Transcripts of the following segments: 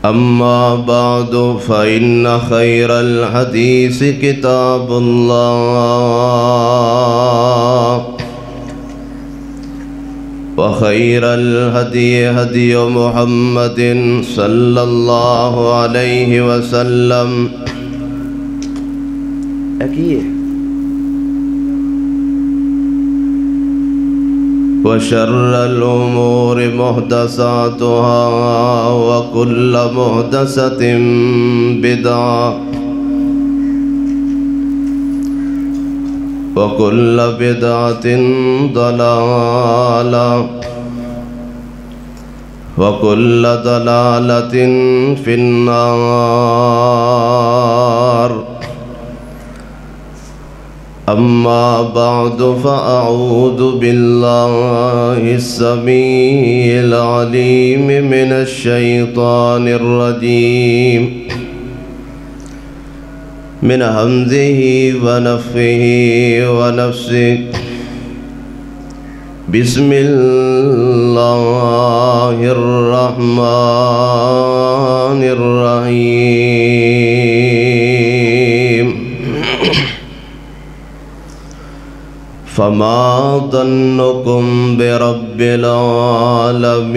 أما بعد فإن خير الحديث كتاب الله وخير الهدي هدي محمد صلى الله عليه وسلم وشر الأمور محدثاتها وكل محدثة بدعة وكل بدعة ضلالة وكل ضلالة في النار. أما بعد فأعوذ بالله السميع العليم من الشيطان الرجيم من همزه ونفخه ونفسه. بسم الله الرحمن الرحيم. فما ظنكم برب العالمين.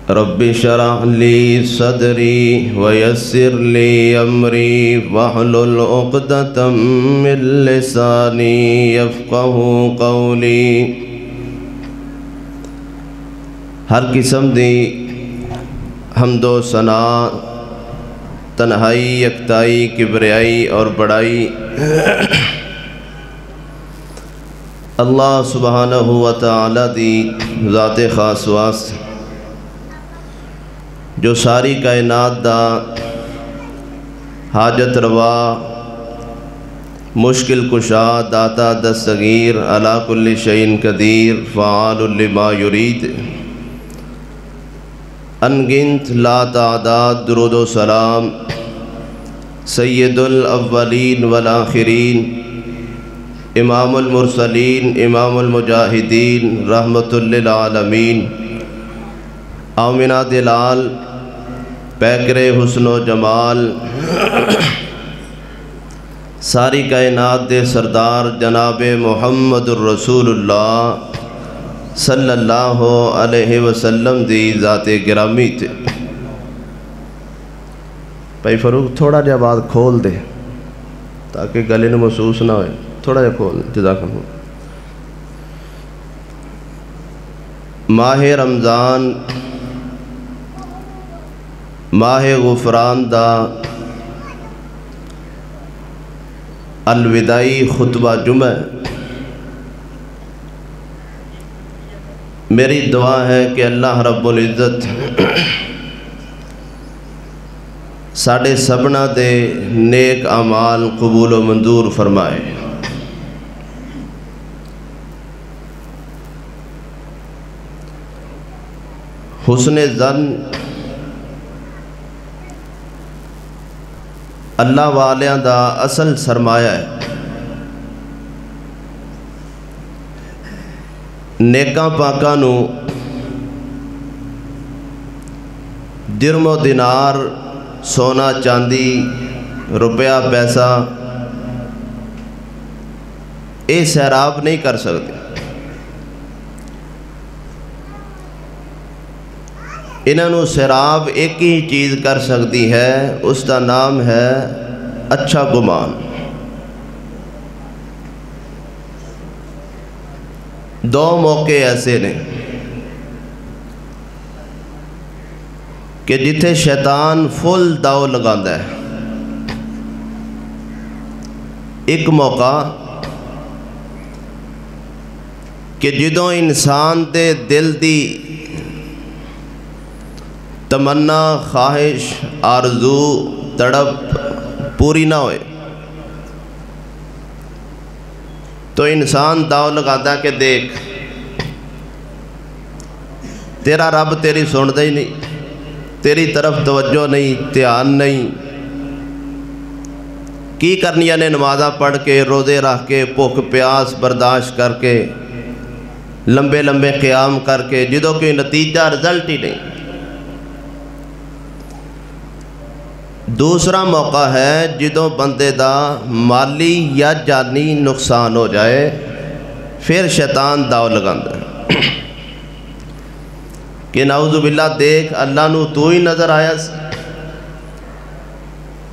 رب اشرح لي صدري ويسر لي أمري واحلل عقدة من لساني يفقهوا قولي. ہر قسم دی حمد و ثنا، تنہائی، یکتائی، کبریائی اور بڑائی اللہ سبحانہ و تعالی دی ذات خاص واسطے جو ساری کائنات دا حاجت روا، مشکل کشا، داتا دستگیر، علی کل شیء قدیر، فعال لما یرید. انگنت لا تعداد درود و سلام سید الاولین والآخرین، امام المرسلین، امام المجاہدین، رحمت للعالمین، آمنہ دلال، پیکر حسن و جمال، ساری کائنات دے سردار جناب محمد الرسول اللہ صلی اللہ علیہ وسلم دی ذات گرامی تے. بھائی فاروق تھوڑا جا بات کھول دے تاکہ گلے نے محسوس نہ ہوئے. تھوڑا جا کھول دے. جزاک اللہ. ماہ رمضان ماہ غفران دا الوداعی خطبہ جمعہ. میری دعا ہے کہ اللہ رب العزت ساڑھے سبنا دے نیک اعمال قبول و منظور فرمائے. حسن ظن اللہ والیاں دا اصل سرمایہ ہے. نیکاں پاکاں نو درم و دینار، سونا چاندی، روپیہ پیسہ اے سیراب نہیں کر سکتے. انہوں سیراب ایک ہی چیز کر سکتی ہے، اس کا نام ہے اچھا گمان. دو موقع ایسے نے کہ جتھے شیطان فل داؤ لگاندہ ہے. ایک موقع کہ جدوں انسان دے دل دی تمنا، خواہش، آرزو، تڑپ پوری نہ ہوئے تو انسان داؤ لگاتا کہ دیکھ تیرا رب تیری سن دے ہی نہیں، تیری طرف توجہ نہیں، دھیان نہیں، کی کرنیاں نے نمازاں پڑھ کے روزے رکھ کے بھوک پیاس برداشت کر کے لمبے لمبے قیام کر کے جدوں کوئی نتیجہ رزلٹ ہی نہیں۔ دوسرا موقع ہے جدوں بندے دا مالی یا جانی نقصان ہو جائے، پھر شیطان داؤ لگاندا ہے کہ نعوذ باللہ دیکھ اللہ نو تو ہی نظر آیا سی،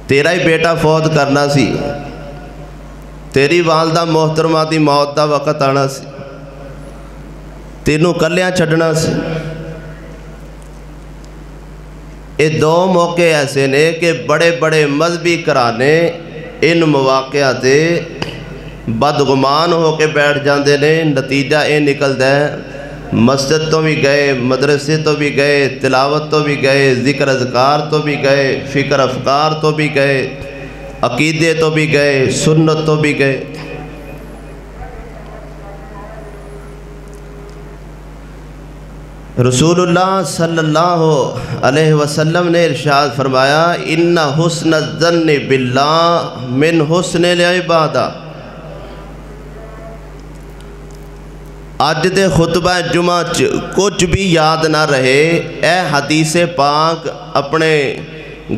تیرا ہی بیٹا فوت کرنا سی، تیری والدہ محترمہ دی موت دا وقت آنا سی، تینوں کلیاں چھڈنا سی۔ یہ دو موقع ایسے نے کہ بڑے بڑے مذہبی کرانے ان مواقع تے بدگمان ہو کے بیٹھ جاندے نے، نتیجہ یہ نکلدا ہے مسجد تو بھی گئے، مدرسے تو بھی گئے، تلاوت تو بھی گئے، ذکر اذکار تو بھی گئے، فکر افکار تو بھی گئے، عقیدے تو بھی گئے، سنت تو بھی گئے۔ رسول اللہ صلی اللہ علیہ وسلم نے ارشاد فرمایا ان حسن الظن باللہ من حسن العبادہ۔ آج دے خطبہ جمعہ کچھ بھی یاد نہ رہے، اے حدیث پاک اپنے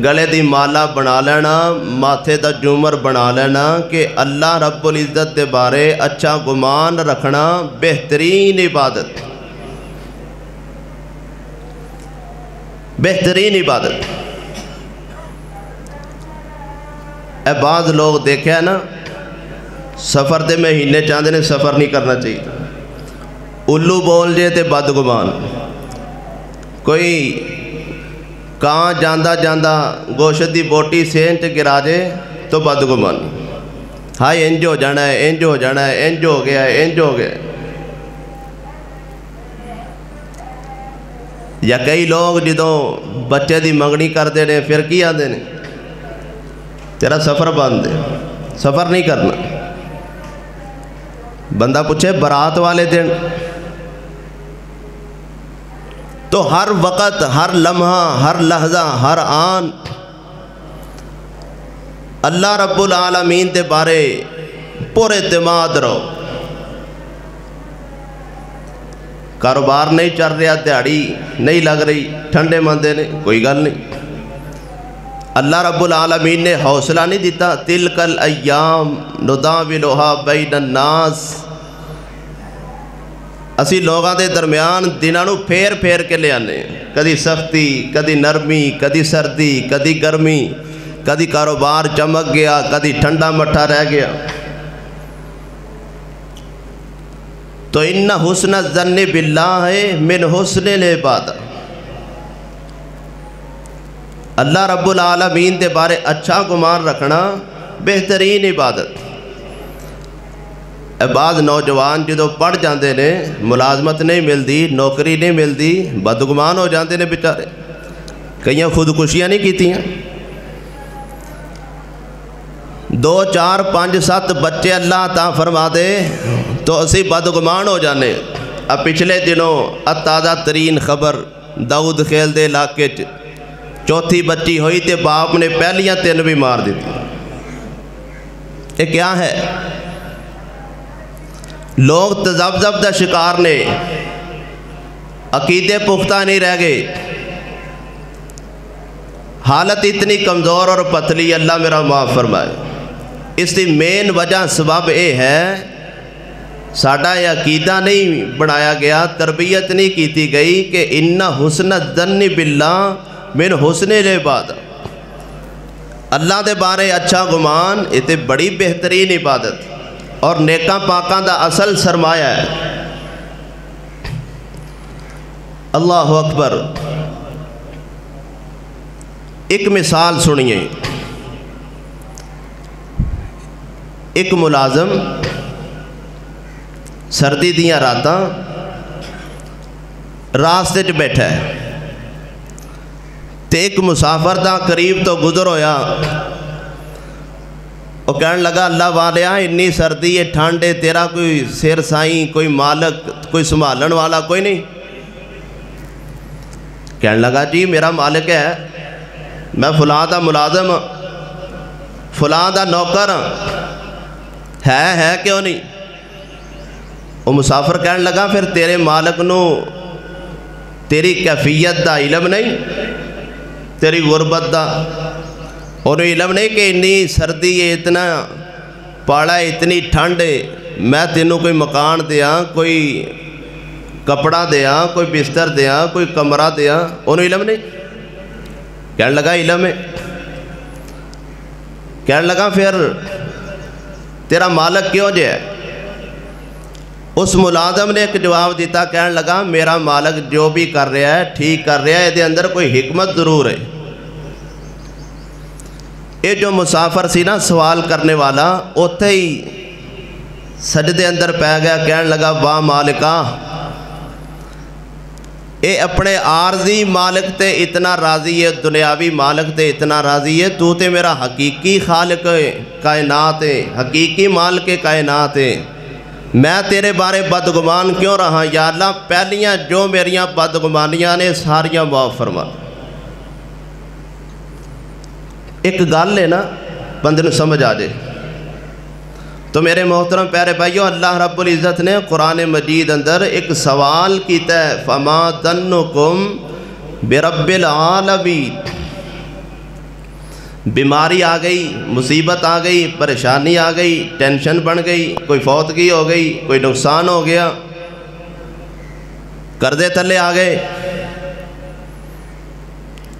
گلے دی مالا بنا لینا، ماتھے دا جومر بنا لینا کہ اللہ رب العزت دے بارے اچھا گمان رکھنا بہترین عبادت، بہترین عبادت۔ اے بعض لوگ دیکھے نا سفر دے مہینے چاہتے نے سفر نہیں کرنا چاہیے، الو بول جے تے بدگمان، کوئی کہاں جاندہ جاندہ گوشت دی بوٹی سینٹ گرا جے تو بدگمان، ہائے انج ہو جانا ہے، انج ہو جانا ہے، انج ہو گیا ہے، انج ہو گیا ہے۔ یا کئی لوگ جدوں بچے دی منگنی کرتے ہیں پھر کی آتے ہیں تیرا سفر بند ہے، سفر نہیں کرنا۔ بندہ پوچھے برات والے دن تو ہر وقت، ہر لمحہ، ہر لحظہ، ہر آن اللہ رب العالمین دے بارے پر اعتماد رہو۔ کاروبار نہیں چل رہا، دیہڑی نہیں لگ رہی، ٹھنڈے مندے نے، کوئی گل نہیں، اللہ رب العالمین نے حوصلہ نہیں دیتا تلک الایام نداولھا بین الناس، اسی لوگاں دے درمیان دناں نو پھیر پھیر کے لے آنے، کدی سختی، کدی نرمی، کدی سردی، کدی گرمی، کدی کاروبار چمک گیا، کدی ٹھنڈا مٹھا رہ گیا۔ تو ان حسن الظن باللہ من حسن العبادہ، اللہ رب العالمین دے بارے اچھا گمان رکھنا بہترین عبادت۔ بعض نوجوان جدو پڑھ جاندے نے، ملازمت نہیں ملتی، نوکری نہیں ملتی، بدگمان ہو جاندے نے بیچارے، کئیاں خودکشیاں نہیں کیتیاں، 2 4 5 7 بچے اللہ عطا فرما دے تو اسی بدگمان ہو جانے۔ اب پچھلے دنوں تازہ ترین خبر داؤد خیل دے علاقے چوتھی بچی ہوئی تے باپ نے پہلیاں 3 بھی مار دیتی۔ یہ کیا ہے؟ لوگ تذبذب دا شکار نے، عقیدے پختہ نہیں رہ گئے، حالت اتنی کمزور اور پتلی، اللہ میرا معاف فرمائے۔ اس کی مین وجہ سبب یہ ہے ساڈا یہ عقیدہ نہیں بنایا گیا، تربیت نہیں کیتی گئی کہ ان حسن الظن باللہ من حسن العبادہ، اللہ دے بارے اچھا گمان یہ تے بڑی بہترین عبادت اور نیکاں پاکاں دا اصل سرمایہ ہے۔ اللہ اکبر۔ ایک مثال سنیے، ایک ملازم سردی دیاں راتاں راستے چ بیٹھا ہے تے ایک مسافر دا قریب تو گزر ہویا، وہ کہنے لگا اللہ والیا انی سردی ہے، ٹھنڈ ہے، تیرا کوئی سیر سائیں، کوئی مالک، کوئی سنبھالن والا کوئی نہیں؟ کہنے لگا جی میرا مالک ہے، میں فلاں دا ملازم ہوں، فلاں دا نوکر ہے کیوں نہیں؟ وہ مسافر کہنے لگا پھر تیرے مالک نو تیری کیفیت دا علم نہیں، تیری غربت دا انہوں علم نہیں کہ اتنی سردی ہے، اتنا پاڑا ہے، اتنی ٹھنڈ ہے، میں تینوں کوئی مکان دیاں، کوئی کپڑا دیاں، کوئی بستر دیاں، کوئی کمرہ دیاں، انہوں علم نہیں؟ کہنے لگا علم ہے۔ کہنے لگا پھر تیرا مالک کیوں جے ہے؟ اس ملازم نے ایک جواب دیتا، کہنے لگا میرا مالک جو بھی کر رہا ہے ٹھیک کر رہا ہے، یہ اندر کوئی حکمت ضرور ہے۔ یہ جو مسافر سی نا سوال کرنے والا، اوتھے ہی سجدے اندر پہ گیا، کہنے لگا واہ مالکا، اے اپنے عارضی مالک تے اتنا راضی ہے، دنیاوی مالک تے اتنا راضی ہے، تو تے میرا حقیقی خالق کائنات ہے، حقیقی مالک کائنات ہے، میں تیرے بارے بدگمان کیوں رہا؟ یا اللہ پہلیاں جو میریاں بدگمانیاں نے ساریاں معاف فرما۔ ایک گل ہے نا بندے نو سمجھ آ جائے تو میرے محترم پیارے بھائیو، اللہ رب العزت نے قرآن مجید اندر ایک سوال کیتا ہے، فما ظنکم برب العالمین۔ بیماری آ گئی، مصیبت آ گئی، پریشانی آ گئی، ٹینشن بن گئی، کوئی فوتگی ہو گئی، کوئی نقصان ہو گیا، قرضے تلے آ گئے،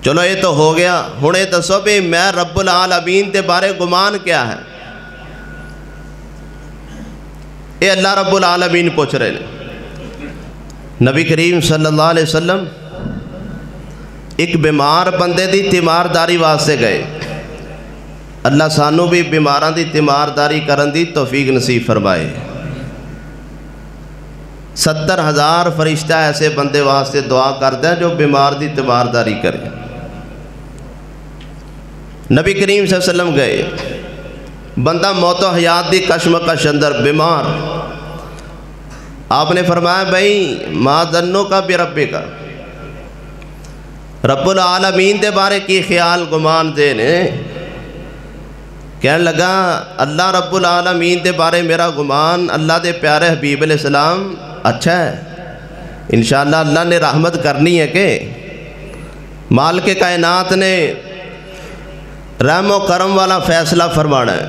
چلو یہ تو ہو گیا، ہن یہ دسو بھی میں رب العالمین دے بارے گمان کیا ہے؟ یہ اللہ رب العالمین پوچھ رہے ہیں۔ نبی کریم صلی اللہ علیہ وسلم ایک بیمار بندے دی تیمارداری واسطے گئے۔ اللہ سانو بھی بیماران دی تیمارداری کرن دی توفیق نصیب فرمائے۔ 70,000 فرشتہ ایسے بندے واسطے دعا کرتے ہیں جو بیمار دی تیمارداری کرے۔ نبی کریم صلی اللہ علیہ وسلم گئے، بندہ موت و حیات دی کشمکش اندر بیمار، آپ نے فرمایا بھائی ما ظنو کا بربے کا، رب العالمین دے بارے کی خیال گمان دینے؟ کہنے لگا اللہ رب العالمین دے بارے میرا گمان اللہ دے پیارے حبیب علیہ السلام اچھا ہے، انشاءاللہ اللہ نے رحمت کرنی ہے کہ مالک کائنات نے رحم و کرم والا فیصلہ فرمانا ہے۔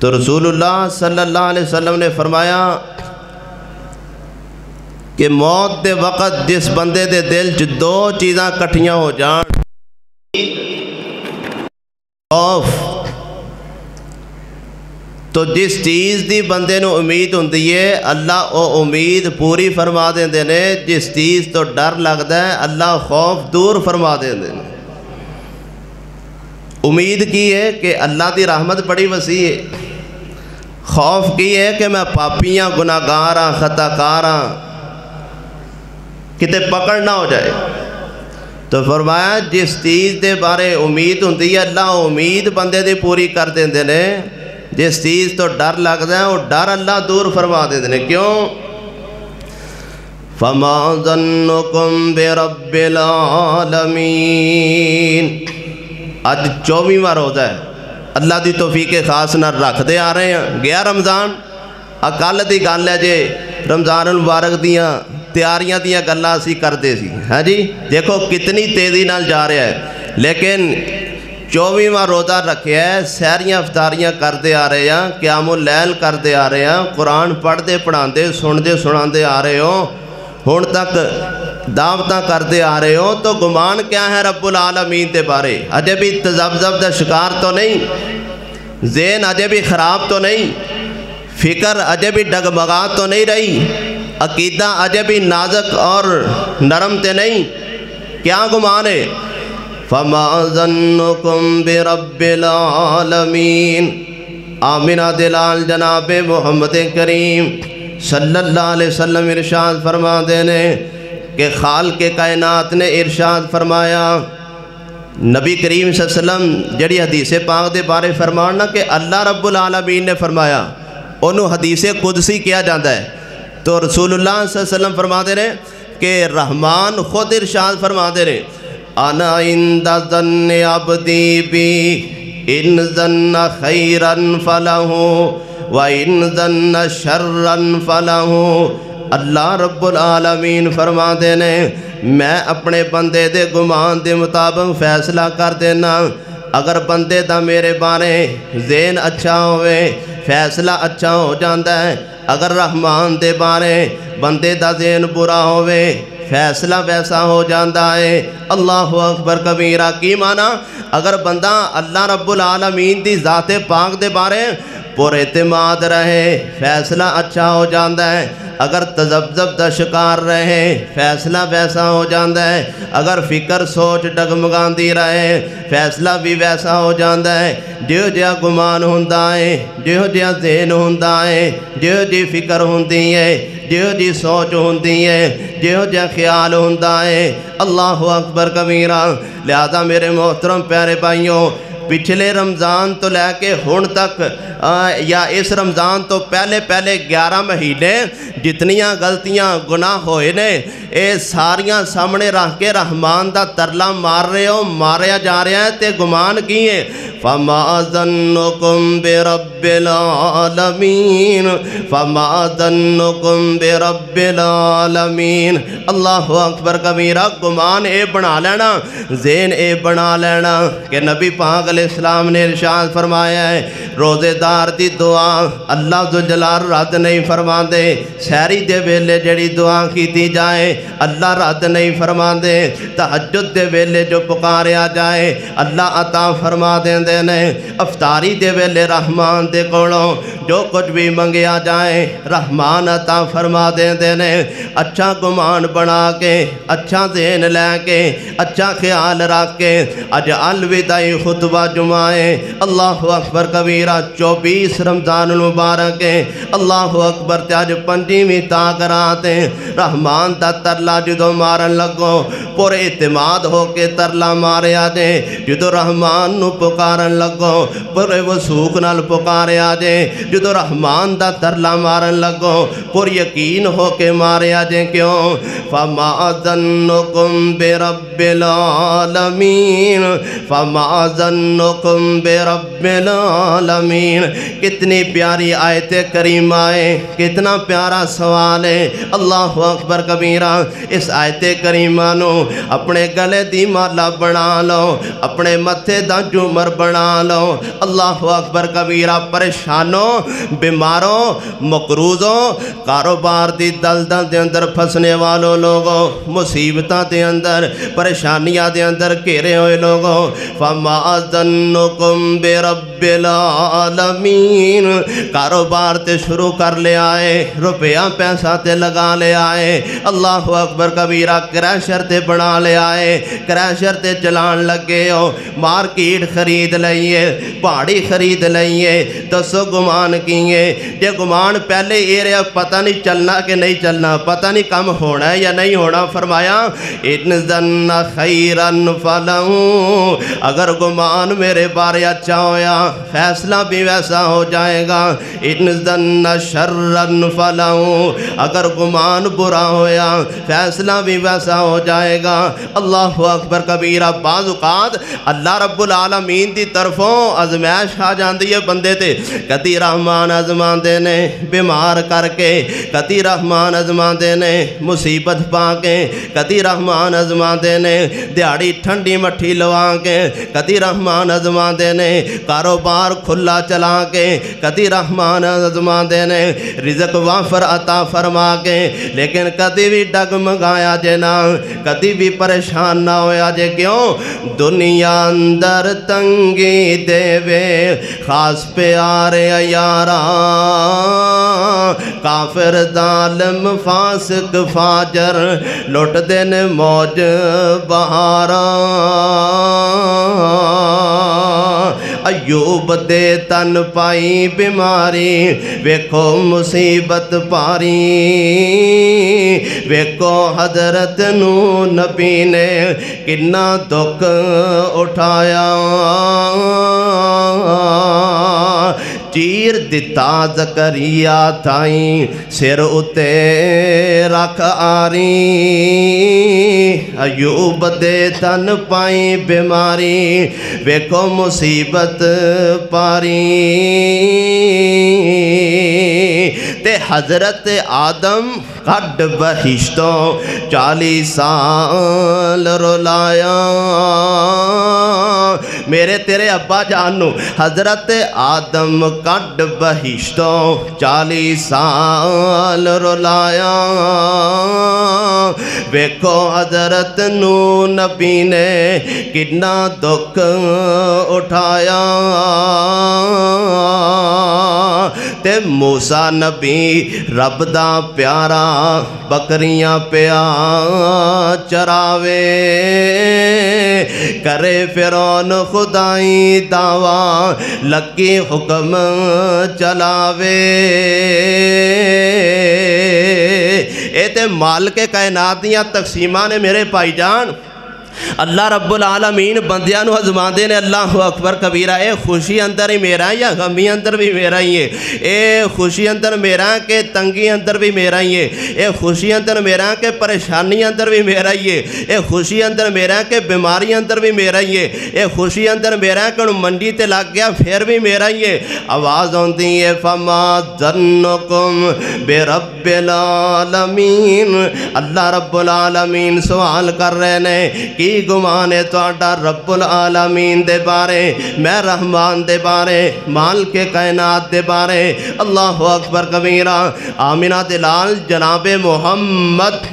تو رسول اللہ صلی اللہ علیہ وسلم نے فرمایا کہ موت دے وقت جس بندے دے دل چ دو چیزاں کٹھیاں ہو جان، خوف، تو جس چیز دی بندے نو امید ہوندی ہے اللہ او امید پوری فرما دیندے نے، جس چیز تو ڈر لگدا ہے اللہ خوف دور فرما دیندے نے۔ امید کی ہے کہ اللہ دی رحمت بڑی وسیع ہے، خوف کی ہے کہ میں پاپیاں گناہگاراں خطاکاراں کتے پکڑ نہ ہو جائے۔ تو فرمایا جس چیز دے بارے امید ہوندی ہے اللہ امید بندے دی پوری کر دیندے نے، جس چیز تو ڈر لگدا ہے وہ ڈر اللہ دور فرما دیندے نے۔ کیوں؟ فما ظنکم برب العالمین۔ آج 24واں روزہ ہے، اللہ دی توفیق خاص نہ رکھ دے آ رہے ہیں، گیا رمضان، اکل دی گل ہے جے رمضان المبارک دیاں تیاریاں دیاں گلاں اسی کردے سی، ہاں جی دیکھو کتنی تیزی نال جا رہا ہے، لیکن 24واں روزہ رکھیا ہے، سحریاں افطاریاں کردے آ رہے ہیں، قیام اللیل کردے آ رہے ہیں، قرآن پڑھدے پڑھاندے سندے سناندے آ رہے ہو، ہن تک دعوتاں کردے آ رہے ہو، تو گمان کیا ہے رب العالمین دے بارے؟ اجے بھی تذبذب دا شکار تو نہیں، ذہن اجے بھی خراب تو نہیں، فکر اجے بھی ڈگمگا تو نہیں رہی، عقیدہ اجے بھی نازک اور نرم تے نہیں، کیا گمان ہے؟ فما ظنکم برب العالمین۔ آمنہ دلال جناب محمد کریم صلی اللہ علیہ وسلم ارشاد فرما دینے کہ خالق کائنات نے ارشاد فرمایا، نبی کریم صلی اللہ علیہ وسلم جڑی حدیث پاک دے بارے فرمانا کہ اللہ رب العالمین نے فرمایا، انہوں حدیث قدسی کیا جاندہ ہے، تو رسول اللہ صلی اللہ علیہ وسلم فرما دے رہے کہ رحمان خود ارشاد فرما دے رہے انا عند ظن عبدی بی ان ظن خیرا فلہ وَإِن ظَنَّ شَرًّا فَلَهُ۔ اللہ رب العالمین فرما دینے میں اپنے بندے دے گمان دے مطابق فیصلہ کر دینا۔ اگر بندے دا میرے بارے ذہن اچھا ہوئے فیصلہ اچھا ہو جاندہ ہے، اگر رحمان دے بارے بندے دا ذہن برا ہوئے فیصلہ ویسا ہو جاندہ ہے۔ اللہ اکبر کبیرہ کی معنی اگر بندہ اللہ رب العالمین دی ذات پاک دے بارے پر اعتماد رہے فیصلہ اچھا ہو جاندہ ہے، اگر تذبذب دا شکار رہے فیصلہ ویسا ہو جاندہ ہے، اگر فکر سوچ ڈگمگاندی رہے فیصلہ بھی ویسا ہو جاندہ ہے۔ جو جیا گمان ہوندہ ہے، جو جیا ذہن ہوندہ ہے، جو جی فکر ہوندی ہے، جو جی سوچ ہوندی ہے، جو جیا خیال ہوندہ ہے۔ اللہ اکبر کبیرہ۔ لہذا میرے محترم پیارے بھائیوں، پچھلے رمضان تو لے کے ہون تک یا اس رمضان تو پہلے 11 مہینے جتنیاں غلطیاں گناہ ہوئے نے اے ساریاں سامنے رکھ کے رحمان دا ترلا مار رہے ہو، ماریا جا رہا ہے تے گمان کیے۔ فَمَا ظَنُّكُمْ بِرَبِّ الْعَالَمِينَ فَمَا ظَنُّكُمْ بِرَبِّ الْعَالَمِينَ۔ اللہ اکبر کبیرہ۔ گمان اے بنا لینا، ذہن اے بنا لینا کہ نبی پاک علیہ السلام نے ارشاد فرمایا ہے روزے دار دی دعا اللہ ذوالجلال رد نہیں فرما دے، سحری دے ویلے جڑی دعا کیتی جائے اللہ رد نہیں فرما دے، تہجد دے ویلے جو پکاریا جائے اللہ عطا فرما دیں دے نے، افطاری دے ویلے رحمان دے کولوں جو کچھ بھی منگیا جائے رحمان عطا فرما دیں دے نے۔ اچھا گمان بنا کے، اچھا ذہن لے کے، اچھا خیال رکھ کے اجعل ودائی خطبہ جمعے۔ اللہ اکبر کبیرہ۔ 24 رمضان المبارک ہے۔ اللہ اکبر۔ تے اج 5ویں تاک رات ہے۔ رحمان دا ترلا جدو مارن لگو پر اعتماد ہو کے ترلا ماریا جے، جدو رحمان نو پکارن لگو پر وثوق نال پکاریا جے، جدو رحمان دا ترلا مارن لگو پر یقین ہو کے ماریا جے۔ کیوں؟ فَمَا ظَنُّكُمْ بِرَبِّ الْعَالَمِينَ فَمَا ظَنُّكُمْ بِرَبِّ الْعَالَمِينَ۔ کتنی پیاری آیت کریمہ ہے، کتنا پیارا سوال ہے۔ اللہ اکبر کبیرہ۔ اس آیت کریمہ نو اپنے گلے دی مالا بنا لو، اپنے متھے دا جمر بنا لو۔ اللہ اکبر کبیرہ۔ پریشانوں، بیماروں، مقروضوں، کاروبار دی دلدل دے اندر پھسنے والوں لوگوں، مصیبتاں دے اندر، پریشانیاں دے اندر گھیرے ہوئے لوگوں، فَمَا ظَنُّكُمْ بِرَبِّ الْعَالَمِينَ۔ کاروبار تے شروع کر لے آئے، روپیہ پیسہ تے لگا لے آئے، اللہ اکبر کبیرہ، کریشر تے بنا لے آئے، کریشر تے چلان لگے ہو، مارکیٹ خرید لئیے، پہاڑی خرید لئیے، دسو گمان کیے۔ یہ گمان پہلے یہ رہا پتہ نہیں چلنا کہ نہیں چلنا، پتہ نہیں کم ہونا ہے یا نہیں ہونا۔ فرمایا اِن ظَنَّ خَيْرًا فَلَهُ۔ اگر گمان میرے بارے اچھا ہویا فیصلہ بھی ویسا ہو جائے گا۔ اِن ظَنَّ شَرًّا فَلَهُ۔ اگر گمان برا ہویا فیصلہ بھی ویسا ہو جائے گا۔ اللہ اکبر کبیرہ۔ بعض اوقات اللہ رب العالمین دی طرفوں ازمائش آ جاندی ہے بندے تے، کدی رحمان ازمان دے نے بیمار کر کے، کدی رحمان ازمان دے نے مصیبت پا کے، کدی رحمان ازمان دے نے دیہڑی ٹھنڈی مٹھی لوا کے، کدی رحمان ازمان دے نے کاروبار کھلا چلا کے، کدی رحمان ازمان دے نے رزق وافر عطا فرما کے، لیکن کدی بھی ڈگمگایا جے نا، کدی بھی پریشان نہ ہویا جے۔ کیوں؟ دنیا اندر تنگی دے وے خاص پیارے یارا، کافر ظالم فاسق فاجر لوٹ دین موج بہارا۔ ایوب دے تن پائی بیماری ویکھو مصیبت پاری، ویکھو حضرت نو نبی نے کنا دکھ اٹھایا۔ چیر دتا زکریا تھائیں سر اتے رکھ آری ایوب دے تن پائیں بیماری ویکھو مصیبت پاری تے حضرت آدم کڈ بہشتوں 40 سال رولایا میرے تیرے ابا جانو حضرت آدم کڈ بہشتوں 40 سال رولایا ویکھو حضرت نو نبی نے کتنا دکھ اٹھایا تے موسیٰ نبی رب دا پیارا بکریاں پیا چراوے کرے فرعون خدائی دعویٰ لکی حکم چلاوے اے تے مال کے کائنات دیاں تقسیمہ نے میرے پائی جان اللہ رب العالمین بندیاں ازما دے نے اللہ اکبر کبیرہ اے خوشی اندر ہی میرا ہے یا غمی اندر بھی میرا ہی ہے اے خوشی اندر میرا ہے کہ تنگی اندر بھی میرا ہی ہے اے خوشی اندر میرا ہے کہ پریشانی اندر بھی میرا ہی ہے اے خوشی اندر میرا ہے کہ بیماری اندر بھی میرا ہی ہے اے خوشی اندر میرا ہے کہ منڈی تے لگ گیا پھر بھی میرا ہی ہے آواز ہوندی ہے فما ظنکم برب العالمین اللہ رب العالمین سوال کر رہے نے کی گمان ہے توڑا رب العالمین دے بارے میں رحمان دے بارے مال کے کائنات دے بارے اللہ اکبر کبیرہ آمینہ دلال جناب محمد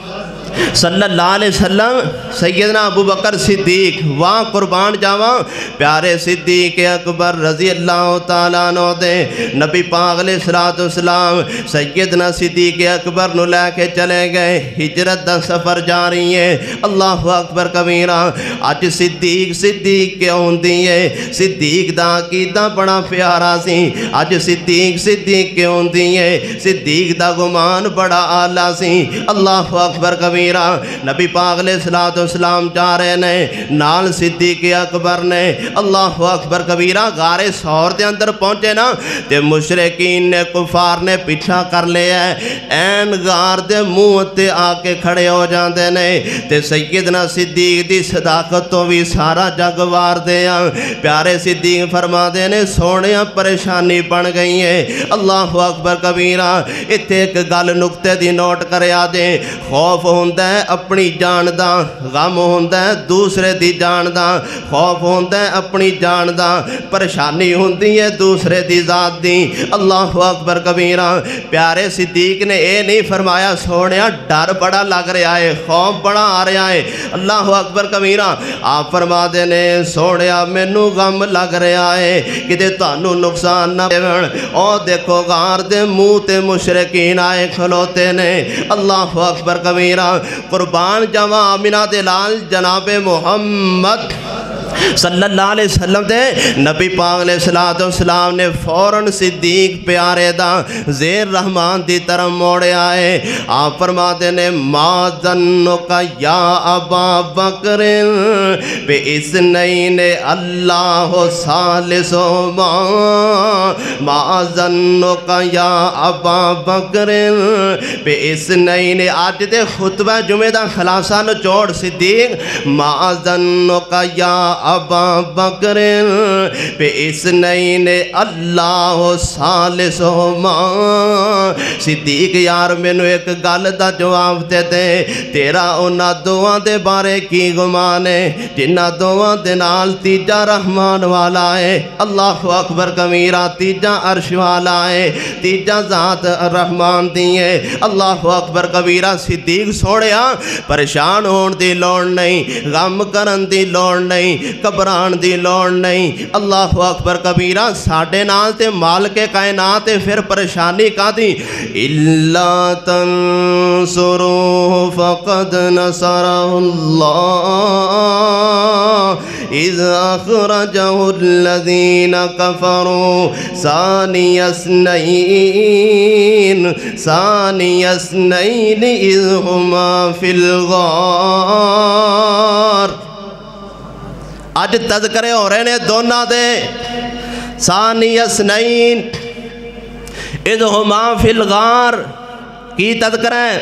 صلی اللہ علیہ وسلم سیدنا ابو بکر صدیق وہاں قربان جاواں پیارے صدیق اکبر رضی اللہ تعالیٰ عنہ دے نبی پاک علیہ السلام سیدنا صدیق اکبر نو لے کے چلے گئے ہجرت دا سفر جاری ہے اللہ اکبر کبیرہ آج صدیق کیوں ہوندی ہے صدیق دا عقیدہ بڑا پیارا سی آج صدیق کیوں ہوندی ہے صدیق دا گمان بڑا اعلیٰ سی اللہ اکبر کبیرہ نبی پاک علیہ السلام جا رہے نے نال صدیق اکبر نے اللہ اکبر کبیرہ غار ثور دے اندر پہنچے نا تے مشرکین نے کفار نے پیچھا کر لیا ہے این غار دے منہ تے آ کے کھڑے ہو جاندے نے تے سیدنا صدیق دی صداقت تو بھی سارا جگ وار دیا پیارے صدیق فرما دے نے سونیاں پریشانی بن گئی ہے اللہ اکبر کبیرہ اتھے ایک گل نکتے دی نوٹ کریا دے خوف ہوندہ ہے اپنی جان دا غم ہوندہ ہے دوسرے دی جان دا خوف ہوندہ ہے اپنی جان دا پریشانی ہوندی ہے دوسرے دی ذات دی اللہ اکبر کبیرہ پیارے صدیق نے اے نہیں فرمایا سونیا ڈر بڑا لگ رہا ہے خوف بڑا آ رہا ہے اللہ اکبر کبیرہ آپ فرما دینے سونیا مینوں غم لگ رہا ہے کہ دے تانو نقصان نہ دیون او دیکھو غار دے منہ تے مشرکین آئے کھلوتے نے اللہ اکبر کبیرہ قربان جاواں آمینہ دلال جناب محمد صلی اللہ علیہ وسلم دے نبی پاک علیہ السلام نے فوراً صدیق پیارے دا زیر رحمان دی طرح موڑے آئے آپ فرماتے نے ما ظنک یا ابا بکر بے اثنین اللہ ثالثہما ما ظنک یا ابا بکر بے اثنین آج دے خطبہ جمعہ دا خلاصہ نچوڑ صدیق ما ظنک یا ابا بکر بے اثنین اللہ ثالثہما صدیق یار مینوں ایک گل دا جواب دے دے تیرا اونا دعا دے بارے کی گمان ہے جنہ دعا دے نال تیجا رحمان والا ہے اللہ اکبر کبیرہ تیجا عرش والا ہے تیجا ذات رحمان دی ہے اللہ اکبر کبیرہ صدیق سوڑیا پریشان ہون دی لوڑ نہیں غم کرن دی لوڑ نہیں کبران دی لوڑ نہیں اللہ اکبر کبیرہ ساڑھے نال تے مال کے کائنات پھر پریشانی کا دی اللہ تنصروا فقد نصرہ اللہ اذ اخرجہ الذین کفروا ثانی اثنین اذ ہما فی الغار آج تذکرے ہو رہے نے دونہ دے ثانی اثنین اذ ہما فی الغار کی تذکرہ ہے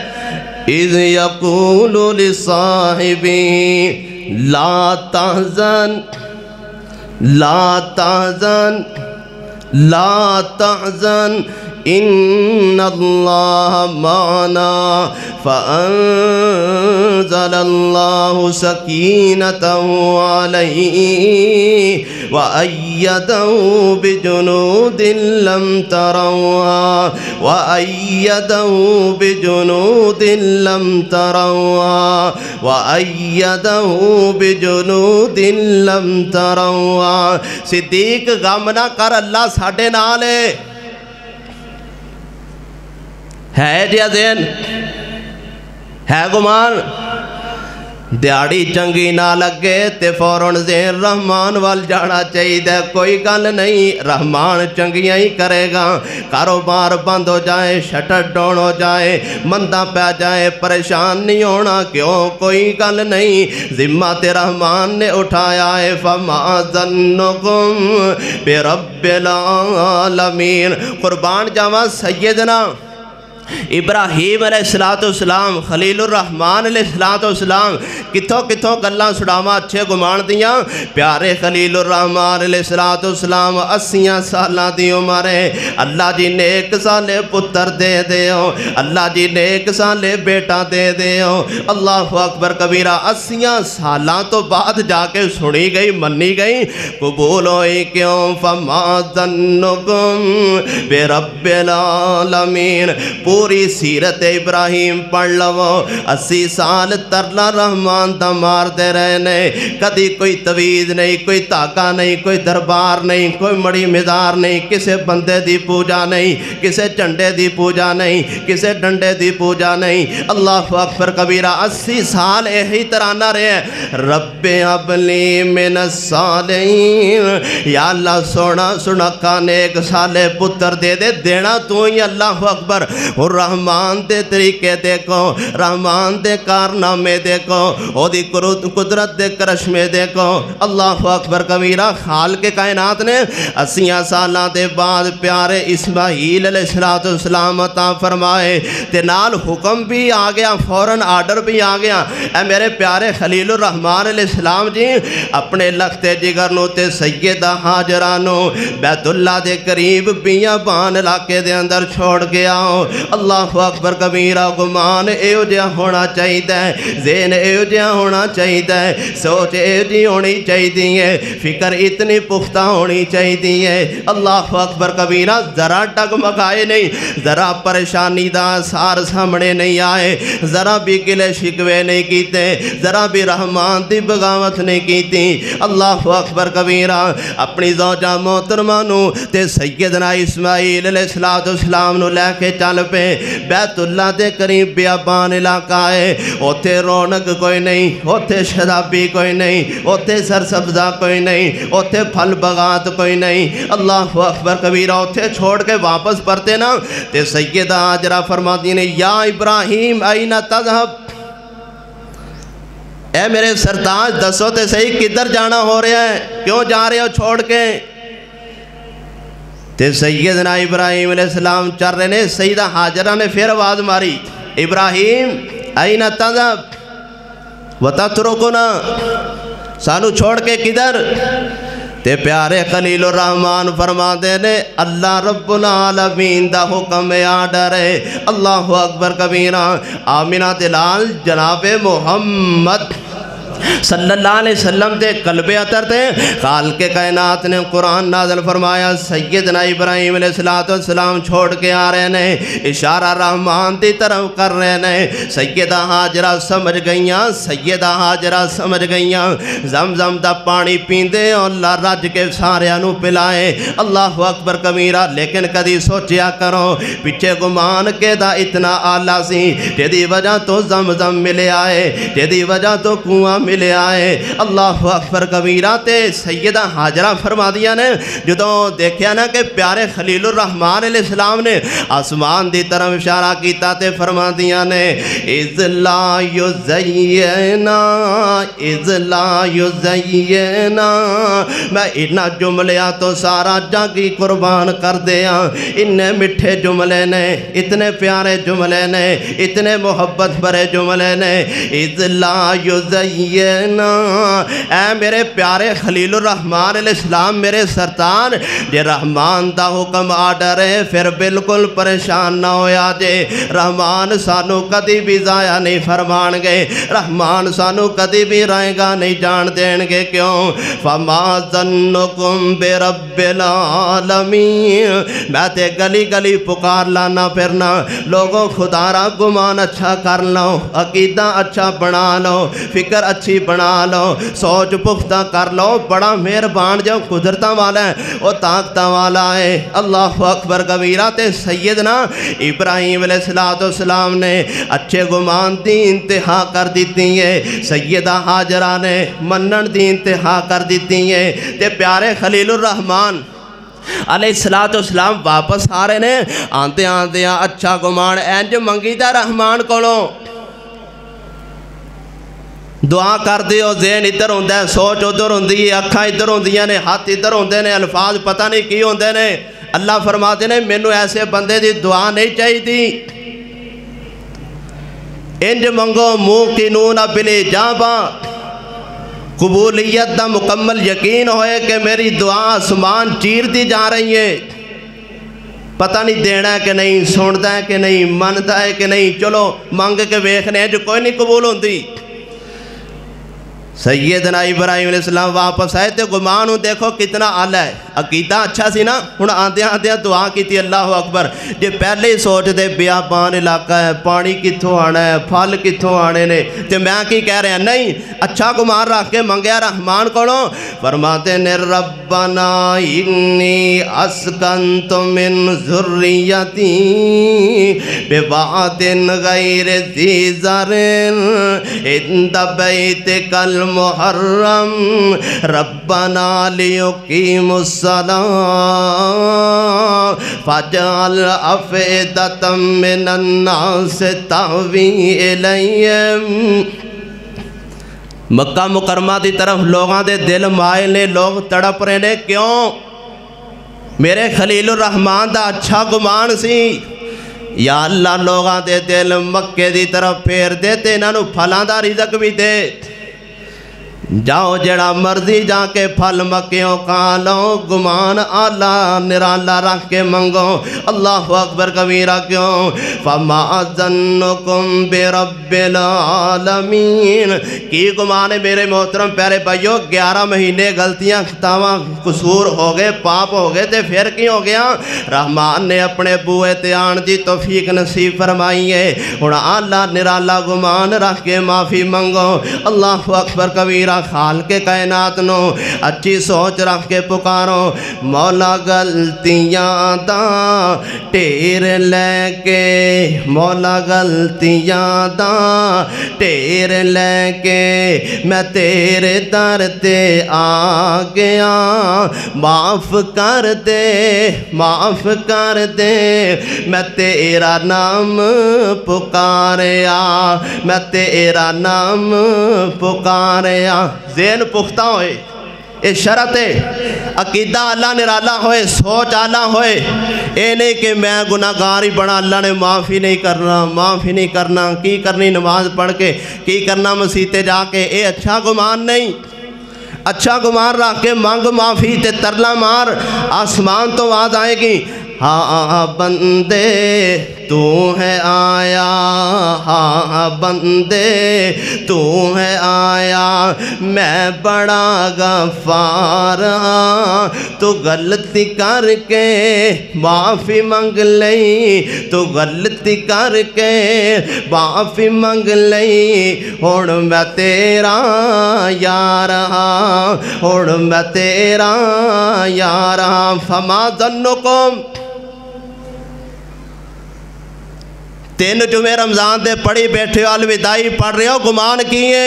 اذ یقول لصاحبی لا تحزن لا تحزن لا تحزن ان اللہ معنا فانزل اللہ سکینته علیہ وأيده بجنود لم تروها وأيده بجنود لم تروها وأيده بجنود لم تروها صدیق غم نہ کر اللہ ساڈے نال ہے جی ذہن ہے گمان دیاڑی چنگی نہ لگے تے فوراً ذہن رحمان وال جانا چاہیے کوئی گل نہیں رحمان چنگیاں ہی کرے گا کاروبار بند ہو جائے شٹر ڈاؤن ہو جائے مندہ پہ جائے پریشان نہیں ہونا کیوں کوئی گل نہیں ذمہ تے رحمان نے اٹھایا ہے فما ظنکم برب العالمین قربان جاواں سیدنا ابراہیم علیہ السلام خلیل الرحمن علیہ السلام کتھوں کتھوں گلاں سڑاواں اچھے گمان دیاں پیارے خلیل الرحمن علیہ السلام 80 سالاں دی عمر ہے اللہ جی نے 1 سالے پتر دے دیو اللہ جی نے 1 سالے بیٹا دے دیو اللہ اکبر کبیرہ 80 سالاں تو بعد جا کے سنی گئی منی گئی قبول ہوئی کیوں فما ظنکم برب العالمین پوری سیرت ابراہیم پڑھ لو 80 سال ترلا رحمان دا مار دے رہنے کدی کوئی تویز نہیں کوئی تاکہ نہیں کوئی دربار نہیں کوئی مڑی مزار نہیں کسے بندے دی پوجا نہیں کسے چنڈے دی پوجا نہیں کسے ڈنڈے دی پوجا نہیں اللہ اکبر کبیرہ 80 سال یہی ترانہ رہے ہیں رب ابلی من الصالحین یا اللہ سونا سنکا نیک سالے پتر دے دے دینا تو ہی اللہ اکبر اور رحمان دے طریقے دیکھو رحمان دے کارنامے دیکھو او دی قدرت دے کرشمے دیکھو اللہ اکبر کبیرہ خالق کائنات نے 80 سالاں دے بعد پیارے اسماعیل علیہ السلام عطا فرمائے تے نال حکم بھی آ گیا فوراً آرڈر بھی آ گیا اے میرے پیارے خلیل الرحمن علیہ السلام جی اپنے لختے جگر نو تے سیدہ حاجرہ نو بیت اللہ دے قریب بیابان علاقے دے اندر چھوڑ گیا اللہ اکبر کبیرہ گمان ایو جہاں ہونا چاہیے ذہن ایو جہاں ہونا چاہیے سوچ ایو جی ہونی چاہیے فکر اتنی پختہ ہونی چاہیے اللہ اکبر کبیرہ ذرا ڈگمگائے نہیں ذرا پریشانی دا سار سامنے نہیں آئے ذرا بھی گلے شکوے نہیں کیتے ذرا بھی رحمان دی بغاوت نہیں کیتی اللہ اکبر کبیرہ اپنی زوجہ محترمہ نو تے سیدنا اسماعیل علیہ السلام نو لے کے چل پہ بیت اللہ دے قریب بیابان علاقہ ہے اوتھے رونق کوئی نہیں اوتھے شرابی کوئی نہیں اوتھے سرسبزہ کوئی نہیں اوتھے پھل بغات کوئی نہیں اللہ اکبر کبیرہ اوتھے چھوڑ کے واپس پرتے نا تے سیدہ حاجرہ فرماتی نے یا ابراہیم این تذہب اے میرے سرتاج دسو تے صحیح کدھر جانا ہو رہا ہے کیوں جا رہے ہو چھوڑ کے تے سیدنا ابراہیم علیہ السلام چر رہے نے سیدہ حاجرہ نے پھر آواز ماری ابراہیم این تذہب وتترکنا سانو چھوڑ کے کدھر تے پیارے خلیل الرحمن فرما دے نے اللہ رب العالمین دا حکم آرڈر ہے اللہ اکبر کبیرہ آمینہ دلال جناب محمد صلی اللہ علیہ وسلم دے قلب اطہر تھے خالق کائنات نے قرآن نازل فرمایا سیدنا ابراہیم علیہ السلام چھوڑ کے آ رہے نے اشارہ رحمان دی طرف کر رہے نے سیدہ حاجرہ سمجھ گئیاں سیدہ حاجرہ سمجھ گئیاں زمزم دا پانی پیندے اور اللہ رج کے ساریانو پلائے اللہ اکبر کبیرہ لیکن کدی سوچیا کرو پچھے گمان کے دا اتنا آلہ سی جدی وجہ تو زمزم ملے آئے جدی وجہ تو کنواں ملے آئے اللہ اکبر کبیرہ تے سیدہ حاجرہ فرما دیا نے جدوں دیکھیا نا کہ پیارے خلیل الرحمن علیہ السلام نے آسمان دی طرف اشارہ کیتا تے فرما دیا نے اذ لا یزینا اذ لا یزینا میں انہا جملیاں تو سارا جاگی قربان کر دیا انہیں مٹھے جملے نے اتنے پیارے جملے نے اتنے محبت بھرے جملے نے اذ لا یزینا اے میرے پیارے خلیل الرحمن علیہ السلام میرے سرطان جے رحمان دا حکم آڈرے پھر بالکل پریشان نہ ہویا جے رحمان سانو کدی بھی ضائع نہیں فرمان گے رحمان سانو کدی بھی رائے گا نہیں جان دین گے کیوں فما ظنکم برب العالمین میں تے گلی گلی پکار لانا پھرنا لوگوں خدا را گمان اچھا کر لو عقیدہ اچھا بنا لو فکر اچھی بنا لو سوچ پختہ کر لو بڑا مہربان جو قدرتاں والا ہے وہ طاقتاں والا ہے اللہ اکبر کبیرہ تے سیدنا ابراہیم علیہ السلام نے اچھے گمان دی انتہا کر دیتی ہے سیدہ حاجرہ نے منن دی انتہا کر دیتی ہے تے پیارے خلیل الرحمن علیہ السلام واپس آ رہے نے آندے آندے اچھا گمان اینج منگی دا رحمان کولوں دعا کر دیو ذہن ادھر ہوندہ ہے سوچ ادھر ہوندی ہے اکھاں ادھر ہوندیاں نے ہاتھ ادھر ہوندے نے الفاظ پتہ نہیں کی ہوندے نے اللہ فرماتے نے مینو ایسے بندے دی دعا نہیں چاہی دی انج منگو موقنون بالاجابہ قبولیت دا مکمل یقین ہوئے کہ میری دعا آسمان چیر دی جا رہی ہے پتہ نہیں دینا ہے کہ نہیں سنتا ہے کہ نہیں منتا ہے کہ نہیں چلو مانگ کے ویکھنے ہیں جو کوئی نہیں قبول ہوندی سیدنا ابراہیم علیہ السلام واپس آئے تے گمان ہوں دیکھو کتنا آلہ ہے عقیدہ اچھا سی نا ہن آندے آندے دعا کی تھی اللہ اکبر جے پہلے ہی سوچ دے بیابان علاقہ ہے پانی کتھوں آنا ہے پھل کتھوں آنے نے تے میں کی کہہ رہے ہیں نہیں اچھا گمان رکھ کے منگیا رحمان کولوں فرماتے نے ربنا انی اسکنت من ذریتی بواد غیر ذی زرع عند بیتک المحرم ربنا لیقیموا الصلاة فاجعل افئدة من الناس تهوی الیہم مکہ مکرمہ دی طرف لوگاں دے دل مائل نے لوگ تڑپ رہے نے کیوں میرے خلیل الرحمن دا اچھا گمان سی یا اللہ لوگاں دے دل مکے دی طرف پھیر دیتے انہوں پھلاں دا رزق بھی دے جاؤ جڑا مرضی جا کے پھل مکیوں کا لو گمان آلہ نرالا رکھ کے منگو اللہ اکبر کبیرہ کیوں فما ظنکم برب العالمین کی گمان میرے محترم پیارے بھائیو 11 مہینے غلطیاں خطاواں قصور ہو گئے پاپ ہو گئے تے پھر کی ہو گیا رحمان نے اپنے بوئے تے آن دی توفیق نصیب فرمائی ہے اور آلہ نرالا گمان رکھ کے معافی منگو اللہ اکبر کبیرہ خالق کائنات نو اچھی سوچ رکھ کے پکارو مولا غلطیاں دا ٹیر لے کے مولا غلطیاں دا ٹیر لے کے میں تیرے در تے آ گیا معاف کر دے میں تیرا نام پکاریا میں تیرا نام پکاریا ذہن پختہ ہوئے اے شرط ہے عقیدہ اللہ نرالا ہوئے سوچ آلہ ہوئے اے نہیں کہ میں گناہگار ہی بڑا اللہ نے معافی نہیں کرنا کی کرنی نماز پڑھ کے کی کرنا مسیتے جا کے اے اچھا گمان نہیں اچھا گمان رکھ کے مانگ معافی تے ترلا مار آسمان تو آواز آئے گی ہاں بندے تو ہے آیا ہاں بندے تو ہے آیا میں بڑا غفار ہاں تو غلطی کر کے معافی منگ لئی تو غلطی کر کے معافی منگ لئی ہن میں تیرا یار ہاں ہن میں تیرا یار ہاں فما ظنکم 3 جمعے رمضان دے پڑھی بیٹھے ہو الوداعی پڑھ رہے ہو گمان کیے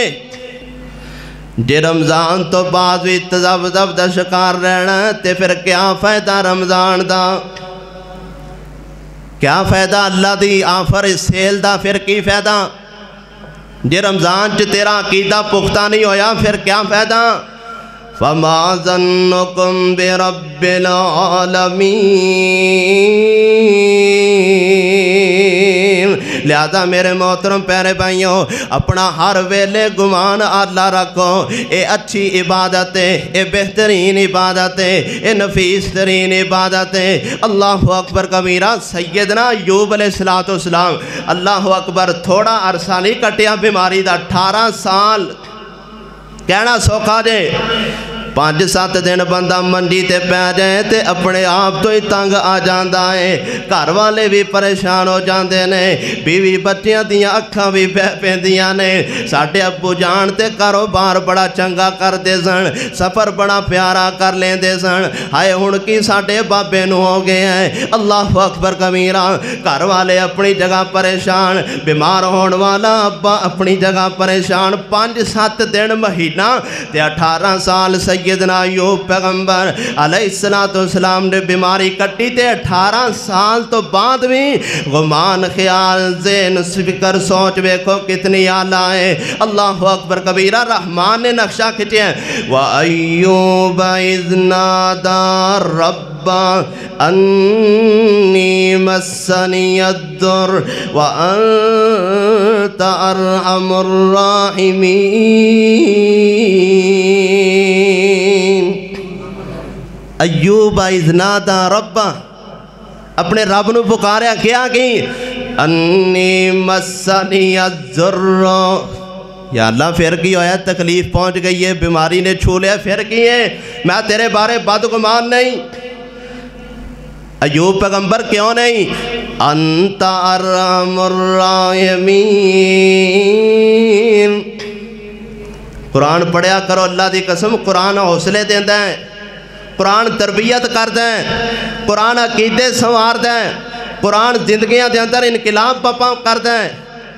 جے رمضان تو بعد بھی تذبذب دا شکار رہنا تے پھر کیا فائدہ رمضان دا؟ کیا فائدہ اللہ دی آفر سیل دا؟ پھر کی فائدہ؟ جے رمضان چ تیرا عقیدہ پختہ نہیں ہویا پھر کیا فائدہ؟ فما ظنکم برب العالمین۔ لہذا میرے محترم پیارے بھائیوں، اپنا ہر ویلے گمان اللہ رکھو۔ اے اچھی عبادت ہے، اے بہترین عبادت ہے، اے نفیس ترین عبادت ہے۔ اللہ اکبر کبیرہ۔ سیدنا ایوب علیہ السلام، اللہ اکبر، تھوڑا عرصہ نہیں کٹیا بیماری دا، 18 سال کہنا سوکھا جے۔ 5-7 دن بندہ منڈی تے پہ جائے تے اپنے آپ تو ہی تنگ آ جاندہ ہے، گھر والے بھی پریشان ہو جاندے نے، بیوی بچیاں دیاں اکھاں بھی بہ پیندیاں نے۔ ساڈے ابو جان تے کاروبار بڑا چنگا کر دے سن، سفر بڑا پیارا کر لیں دے سن، ہائے ہن کی ساڈے بابے نو ہو گئے ہیں۔ اللہ اکبر کبیرہ۔ گھر والے اپنی جگہ پریشان، بیمار ہون والا ابا اپنی جگہ پریشان۔ 5-7 دن مہینہ تے 18 سال سیدنا ایوب پیغمبر علیہ السلام نے بیماری کٹی تے 18 سال تو بعد بھی غمان، خیال، ذہن، فکر، سوچ بیکھو کتنی اعلیٰ ہے۔ اللہ اکبر کبیرہ۔ رحمان نے نقشہ کھچے ہیں، وَأَيُّوبَ إِذْ نَادَى رَبَّهُ أَنِّي مَسَّنِيَ الضُّرُّ وَأَنْتَ أَرْحَمُ الراحمین۔ ایوب اذ نادى ربہ، اپنے رب نو پکاریا، کیا کی؟ انی مسنی الضر۔ یا اللہ پھر کی ہویا؟ تکلیف پہنچ گئی ہے، بیماری نے چھو لیا، پھر کی ہے؟ میں تیرے بارے بدگمان نہیں۔ ایوب پیغمبر کیوں نہیں؟ انت ارحم الراحمین۔ قرآن پڑھیا کرو، اللہ دی قسم قرآن حوصلے دیندہ ہے، قرآن تربیت کردہ ہے، قرآن عقیدے سنواردہ ہے، قرآن زندگیاں دے اندر انقلاب پاپا کردہ ہے۔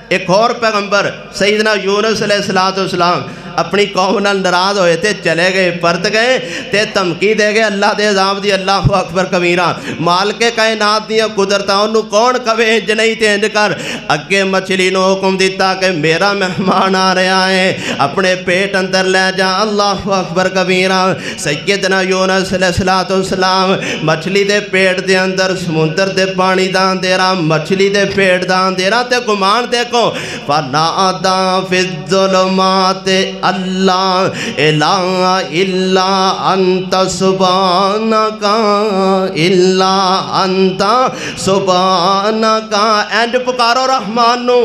ایک اور پیغمبر سیدنا یونس علیہ السلام اپنی قوم نال ناراض ہوئے تھے، چلے گئے، پرت گئے تے دھمکی دے گئے اللہ دے عذاب دی۔ اللہ اکبر کبیرہ۔ مالک کائنات دیاں قدرتاں انہوں کون کہے انج نہیں تے انج کر؟ اگے مچھلی نو حکم دیتا کہ میرا مہمان آ رہا ہے، اپنے پیٹ اندر لے جا۔ اللہ اکبر کبیرہ۔ سیدنا یونس علیہ السلام مچھلی دے پیٹ دے اندر سمندر دے پانی دا اندھیرا، مچھلی دے پیٹ دا اندھیرا تے گمان دیکھو۔ فَنَادَى فِي الظُّلُمَاتِ اللہ الہ الا انت سبحانک الا انت سبحانک۔ اینج پکارو رحمان نو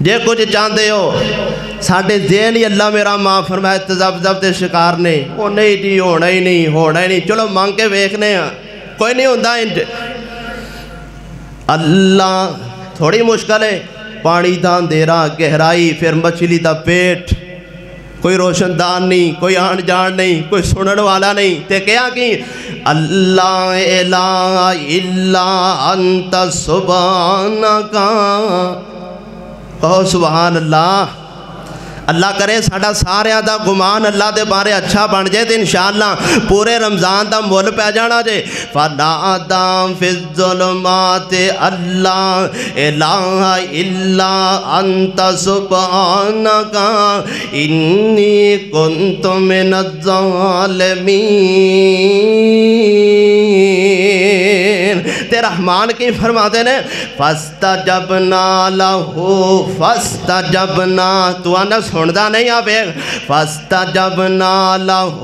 جے کچھ چاندے ہو۔ ساڑھے ذہن ہی اللہ میرا ماں فرمائے تذبذب دے شکار نے، وہ نہیں جی ہونا ہی نہیں، چلو مانگ کے ویکھنے ہیں، کوئی نہیں ہوندہ انج۔ اللہ تھوڑی مشکل ہے، پانی دا اندھیرا، گہرائی، پھر مچھلی دا پیٹ، کوئی روشن دان نہیں، کوئی آن جان نہیں، کوئی سنن والا نہیں، تے کیا کی؟ اللہ الہ الا انت سبحانک۔ کہو سبحان اللہ۔ اللہ کرے ساڑھا سارے دا گمان اللہ دے بارے اچھا بن جائے تو انشاءاللہ پورے رمضان دا مول پہ جانا جائے۔ فَنَادَى فِي الظُّلُمَاتِ اللَّهُ إِلَٰهَ إِلَّا أَنْتَ سُبْحَانَكَ إِنِّي كُنْتُ مِنَ الظَّالِمِينَ۔ تے رحمان کی فرماتے ہیں فَاسْتَجَبْنَا لَهُ فَاسْتَجَبْنَا۔ تو آنا سُندہ نہیں آبے۔ فَاسْتَجَبْنَا لَهُ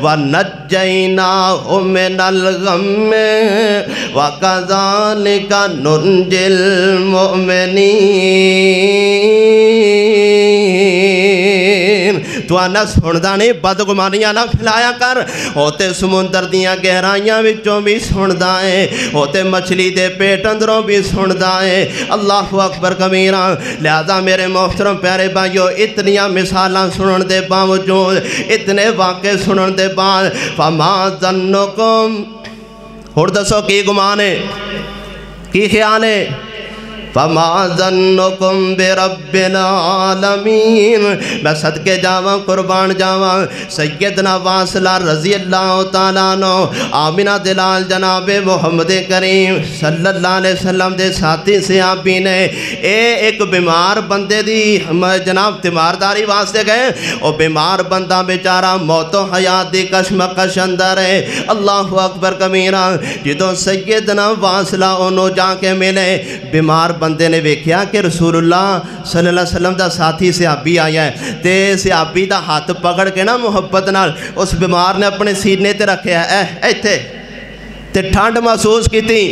وَنَجَّيْنَاهُ مِنَ الْغَمِّ وَكَذَلِكَ نُنْجِي الْمُؤْمِنِينَ۔ تو آنا سُندہ نہیں، بدگمانیاں نہ پھیلایا کر۔ ہوتے سمندر دیاں گہرائیاں وچوں بھی سُندہ ہے، ہوتے مچھلی دے پیٹ اندروں بھی سُندہ ہے۔ اللہ اکبر کبیرہ۔ لہذا میرے محترم پیارے بھائیو، اتنیاں مثالاں سنن دے باوجود، اتنے واقعے سنن دے بعد، فَمَا ظَنُّكُمْ، ہور دسو کی گمان ہے، کی خیال ہے؟ فما ظنکم برب العالمین۔ میں صدقے جاواں قربان جاواں سیدنا واصلہ رضی اللہ تعالیٰ عنہ آمنہ دلال جناب محمد کریم صلی اللہ علیہ وسلم دے ساتھی صحابی نے ایک بیمار بندے دی جناب تیمارداری واسطے گئے، او بیمار بندہ بیچارہ موت و حیات دی کشمکش اندر ہے۔ اللہ اکبر کبیرہ، جدوں سیدنا واصلہ انہوں جا کے ملے، بیمار بندے نے ویکھیا کہ رسول اللہ صلی اللہ علیہ وسلم دا ساتھی صحابی آیا ہے، تے صحابی دا ہاتھ پکڑ کے نا محبت نال اس بیمار نے اپنے سینے تے رکھیا ایتھے تے ٹھنڈ محسوس کی تھی،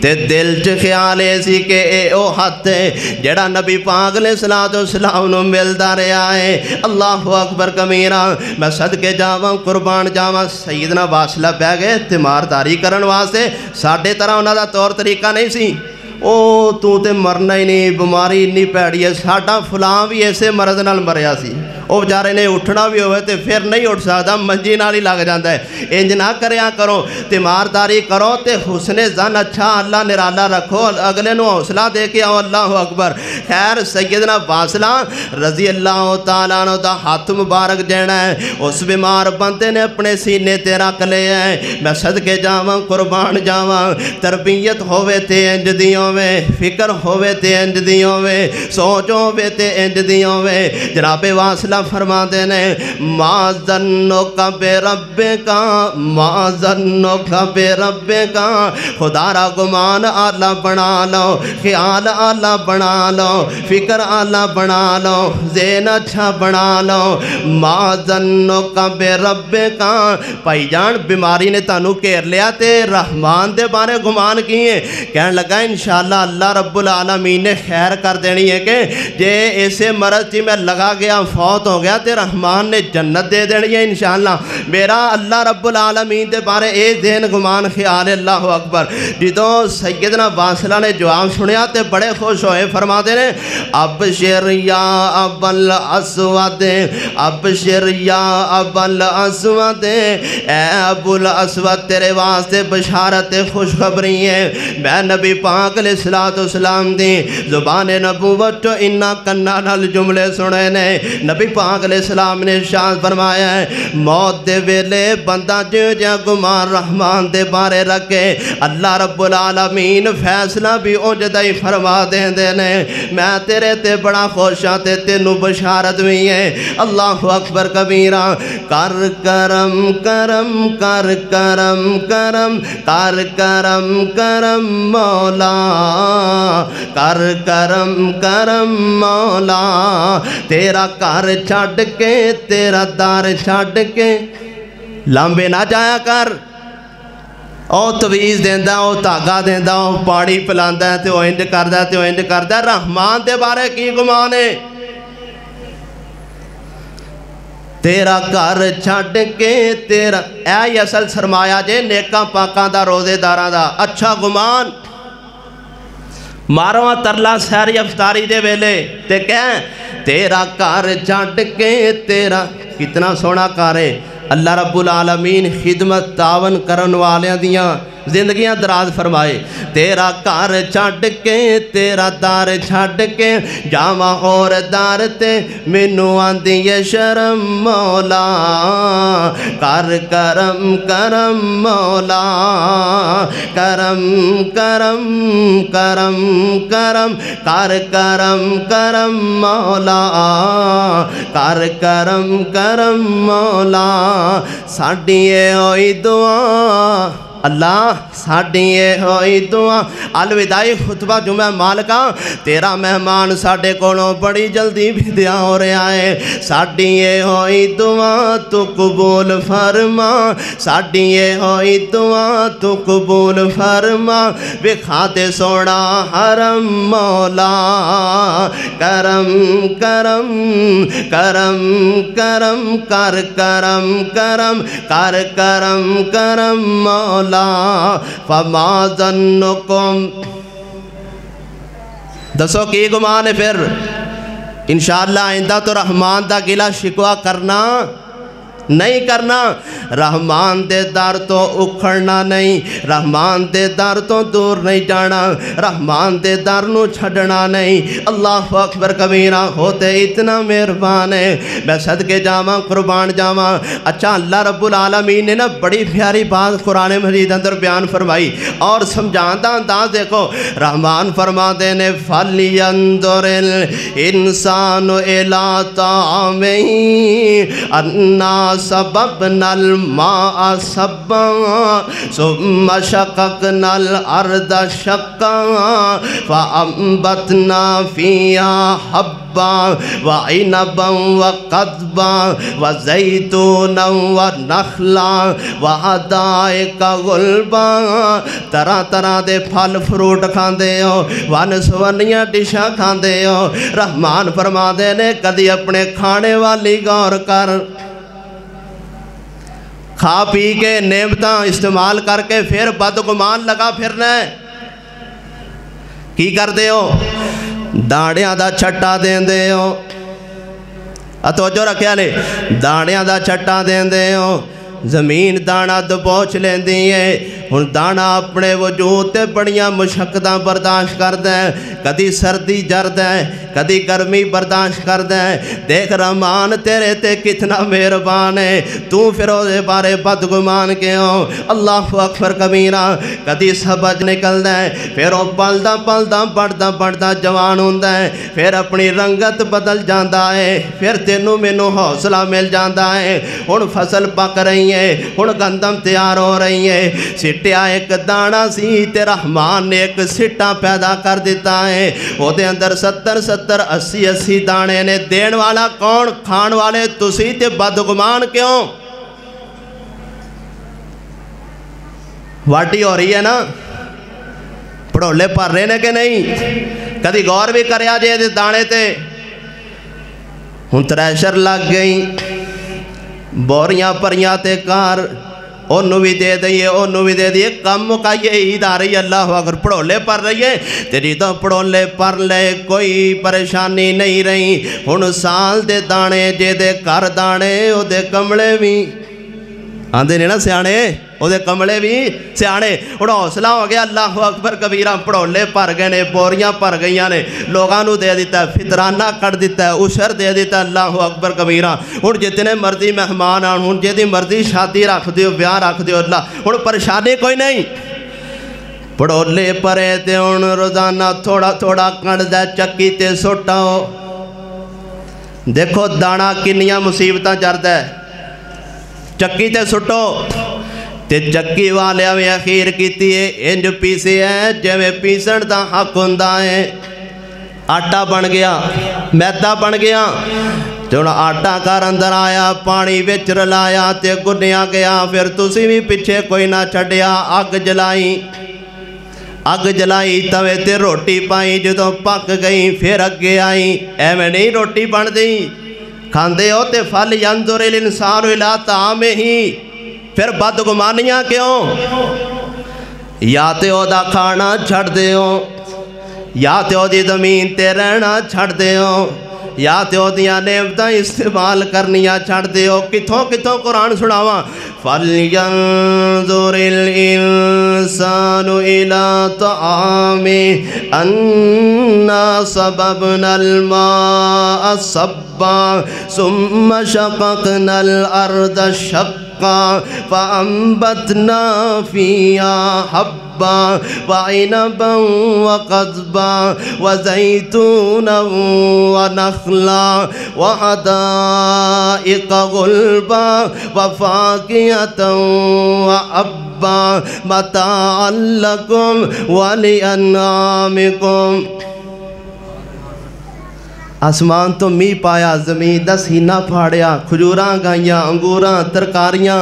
تے دل چ خیال ایسی کہ اے او ہاتھ ہے جڑا نبی پاک علیہ السلام نو ملدا رہا ہے۔ اللہ اکبر کبیرہ، میں صدقے جاواں قربان جاواں سیدنا واصلہ بہ گئے تیمارداری کرن واسطے، ساڈے طرح انہاں دا طور طریقہ نہیں سی، او تو تے مرنا ہی نہیں، بیماری اتنی پیڑی ہے، ساڈا فلاں بھی ایسے مرض نال مریا سی، او بیچارے نے اٹھنا بھی ہوئے تے پھر نہیں اٹھ سکتا، منجی نال ہی لگ جاتا ہے۔ انج نہ کریا کرو، تیمارداری کرو تے حسن ظن اچھا اللہ نرالا رکھو، اگلے نو حوصلہ دے کے آؤ۔ اللہ اکبر۔ خیر سیدنا واصلہ رضی اللہ تعالیٰ عنہ دا ہاتھ مبارک دینا ہے، اس بیمار بندے نے اپنے سینے تے رکھ لے ہے۔ میں صدقے جاواں قربان جاواں، تربیت ہوئے تے انج دی ہوئے، فکر ہوئے تے انج دی ہوئے، سوچ ہوئے تے انج دی ہوئے۔ جناب واصلہ فرما دینے ما ظنک بربک، ما ظنک بربک، خدا را گمان اعلیٰ بنا لو، خیال اعلیٰ بنا لو، فکر اعلیٰ بنا لو، ذہن اچھا بنا لو۔ ما ظنک بربک، بھائی جان بیماری نے تانوں گھیر لیا تے رحمان دے بارے گمان کیے، کہنے لگا انشاءاللہ اللہ رب العالمین نے خیر کر دینی ہے کہ جے ایسے مرض تھی میں لگا گیا فوت ہو گیا تے رحمان نے جنت دے دینی ہے انشاءاللہ۔ میرا اللہ رب العالمین دے بارے اے ذہن گمان خیال۔ اللہ اکبر۔ جدوں سیدنا واصلہ نے جواب سنیا تے بڑے خوش ہوئے، فرما دے نے ابشر یا ابا الاسود، ابشر یا ابا الاسود، اے ابو الاسود تیرے واسطے بشارت خوشخبری ہے۔ میں نبی پاک علیہ السلام دی زبان نبوت تو انہا کنہ نال جملے سنے نے، نبی پاک علیہ السلام نے ارشاد فرمایا ہے موت دے ویلے بندہ جو جا گمان رحمان دے بارے رکھے، اللہ رب العالمین فیصلہ بھی اونجدہ ہی فرما دیں دینے۔ میں تیرے تے بڑا خوشاں تے تینوں بشارت بھی ہے۔ اللہ اکبر کبیرہ۔ کر کرم کرم کر کرم کرم کر کرم کرم مولا، کر کرم کرم مولا، تیرا کار چھڑ کے تیرا دار چھڑ کے لامبے نہ جایا کر۔ او تویز دیندہ، او تاگا دیندہ، او پاڑی پلاندہ ہے تے او انج کردہ ہے تے او انج کردہ ہے، رحمان دے بارے کی گمانے؟ تیرا کار چھڑ کے تیرا، اے اصل سرمایہ جے نیکاں پاکاں دا روزے داراں دا اچھا گمان۔ مارواں ترلا سیری افطاری دے ویلے تے کہیں تیرا کار چھڑ کے تیرا، کتنا سونا کار ہے۔ اللہ رب العالمین خدمت تعاون کرن والیاں دیاں زندگیاں دراز فرمائے۔ تیرا کار چھڑ کے تیرا دار چھڑ کے جاواں اور دار تے مینوں آندی ہے شرم مولا، کر کرم کرم مولا، کرم کرم کرم کرم کر کرم کرم مولا، کر کرم کرم مولا۔ ساڈی اے ہوئی دعا اللہ، ساڈی اے ہوئی دعا۔ الوداعی خطبہ جمعہ مالکہ، تیرا مہمان ساڈے کولوں بڑی جلدی بھی دیا ہو رہا ہے۔ ساڈی اے ہوئی دعا تو قبول فرما، ساڈی اے ہوئی دعا تو قبول فرما، وکھا دے سونا حرم مولا، کرم کرم کرم کرم کر کرم کرم کر کرم کرم مولا۔ فما ظنکم، دسو کی گمان ہے پھر؟ انشاءاللہ آئندہ تو رحمان دا گلہ شکوہ کرنا نہیں کرنا، رحمان دے در تو اکھڑنا نہیں، رحمان دے در تو دور نہیں جانا، رحمان دے در نو چھڑنا نہیں۔ اللہ اکبر کبیرہ، ہوتے اتنا مہربان ہے، میں صدقے جاواں قربان جاواں۔ اچھا اللہ رب العالمین نے نا بڑی پیاری بات قرآن مجید اندر بیان فرمائی اور سمجھاندہ انداز دیکھو۔ رحمان فرما دینے فَلْيَنْظُرِ الْإِنسَانُ إِلَىٰ طَعَامِهِ أَنَّا صَبَبْنَا الْمَاءَ صَبًّا ثُمَّ شَقَقْنَا الْأَرْضَ شَقًّا فَأَنبَتْنَا فِيهَا حَبًّا وَعِنَبًا وَقَضْبًا وَزَيْتُونًا وَنَخْلًا وَحَدَائِقَ غُلْبًا، طرح طرح دے پھل فروٹ کھاندے ہو، ون سونیاں ڈشاں کھاندے ہو۔ رحمان فرما دے نے کدی اپنے کھانے والی غور کر، کھا پی کے نعمتاں استعمال کر کے پھر بدگمان لگا پھرنا ہے۔ کی کر دے ہو؟ داڑیاں دا چھٹا دین دے ہو، توجہ رکھیا لے، داڑیاں دا چھٹا دین دے ہو، زمین دانا دبوچ لین دی ہے، ہن دانا اپنے وجود تے بڑیاں مشقتاں برداشت کردا ہے، کدی سردی جردا ہے، کدی گرمی برداشت کردا ہے۔ دیکھ رحمان تیرے تے کتنا مہربان ہے، تو پھر دے بارے بدگمان کیوں؟ اللہ اکبر کبیرہ، کدی سبج نکلدا ہے، پھر وہ پلدا پلدا بڑھدا جوان ہوندا ہے، پھر اپنی رنگت بدل جاندا ہے، پھر تینوں مینوں حوصلہ مل جاندا ہے۔ ہن فصل پک رہی ہے، ہن گندم تیار ہو رہی ہے، سٹیا ایک دانا سی تے رحمان نے ایک سٹا پیدا کر دیتا ہے، وہ دے اندر 70 80 دانے نے، دین والا کون؟ کھان والے تسی تے بدگمان کیوں؟ واٹی ہو رہی ہے نا، پڑھولے پر رہنے کے نہیں؟ کدی غور بھی کریا جے دے دانے تے؟ ہن تریشر لگ گئی، بوریاں پریاں تے کار، انہوں بھی دے دئیے، انہوں بھی دے دئیے، کم مکائیے عید آ رہی ہے، اللہ اگر پڑھولے پر رہی ہے تیری تو پڑھولے پر لے، کوئی پریشانی نہیں رہی۔ ہن سال دے دانے جے دے کر دانے، او دے کملے بھی آندے نے نا سیانے، او دے کملے بھی سیانے۔ ہن حوصلہ ہو گیا، اللہ اکبر کبیرہ، پڑھولے پر گئے نے، بوریاں پر گئیاں نے، لوگاں نو دے دیتا ہے، فطرانہ کر دیتا ہے، عشر دے دیتا ہے، اللہ اکبر کبیرہ۔ ہن جتنے مرضی مہمان آن، ہن جے دی مرضی شادی رکھ دیو، بیاہ رکھ دیو، اللہ ہن پریشانی کوئی نہیں۔ پڑھولے پرے تے ہن روزانہ تھوڑا تھوڑا کڑدا چکی تے سٹاؤ۔ دیکھو دانا کنیاں مصیبتاں جردا ہے، چکی تے سٹو تے چکی والے میں اخیر کیتی ہے انج پیسے ہے جے میں پیسن دا حق ہوندا ہے۔ آٹا بن گیا، میدا بن گیا، تو آٹا کار اندر آیا، پانی وچ رلایا تے گنیا گیا، پھر تسی بھی پیچھے کوئی نہ چھڑیا، اگ جلائی، اگ جلائی توے تے روٹی پائی، جدوں پک گئی پھر اگے آئی، اے میں نہیں روٹی بن دی، کھاندے ہو تے فَلْيَنْظُرِ الْإِنسَانُ إِلَىٰ طَعَامِهِ، پھر بدگمانیاں کیوں؟ یا تے او دا کھانا چھڑ دے ہو، یا تے او دی زمین تے رہنا چھڑ دے ہو، یا تے او دیاں نعمتاں استعمال کرنیاں چھڑ دے ہو۔ کتھوں کتھوں قرآن سناواں، فَلْيَنْظُرِ الْإِنسَانُ إِلَىٰ طَعَامِهِ أَنَّا صَبَبْنَا الْمَاءَ صَبًّا ثُمَّ شَقَقْنَا الْأَرْضَ شَقًّا فَأَنبَتْنَا فِيهَا حَبًّا وَعِنَبًا وَقَضْبًا وَزَيْتُونًا وَنَخْلًا وَحَدَائِقَ غُلْبًا وَفَاكِهَةً وَأَبًّا مَتَاعًا لَكُمْ وَلِأَنْعَامِكُمْ۔ آسمان تو می پایا، زمین دا سینہ پھاڑیا، کھجوراں گائیاں، انگوراں، ترکاریاں،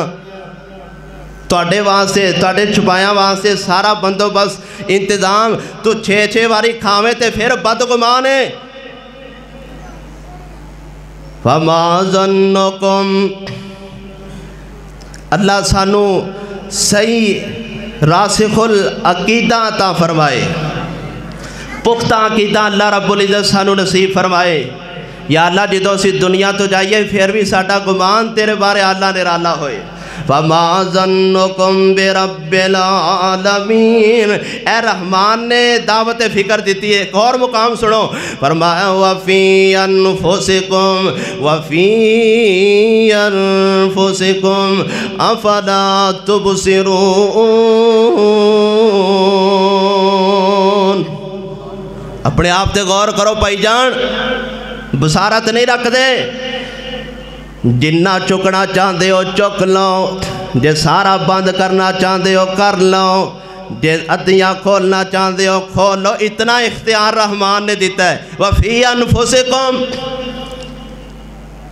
توڑے واسطے، توڑے چھپایاں واسطے سارا بندوبست انتظام، تو 6 واری کھاویں تے پھر بدگمان ہے۔ فَمَا ظَنُّكُمْ، اللہ سانو صحیح راسخ العقیدہ عطا فرمائے، پختہ عقیدہ اللہ رب العزت سانو نصیب فرمائے یا اللہ جدوں اسی دنیا تو جائیے پھر بھی ساڈا گمان تیرے بارے اللہ نرالا ہوئے فَمَا ظَنُّكُمْ بِرَبِّ الْعَالَمِينَ اے رحمان نے دعوت فکر دیتی ہے۔ ایک اور مقام سنو، فرمایا وَفِي أَنفُسِكُمْ أَفَلَا تُبْصِرُونَ۔ اپنے آپ تے غور کرو بھائی جان، بصارت نہیں رکھ دے، جنہ چکنا چاندے ہو چک لو، جے سارا بند کرنا چاندے ہو کر لو، جے ادیاں کھولنا چاندے ہو کھول لو، اتنا اختیار رحمان نے دیتا ہے۔ وَفِي أَنفُسِكُمْ،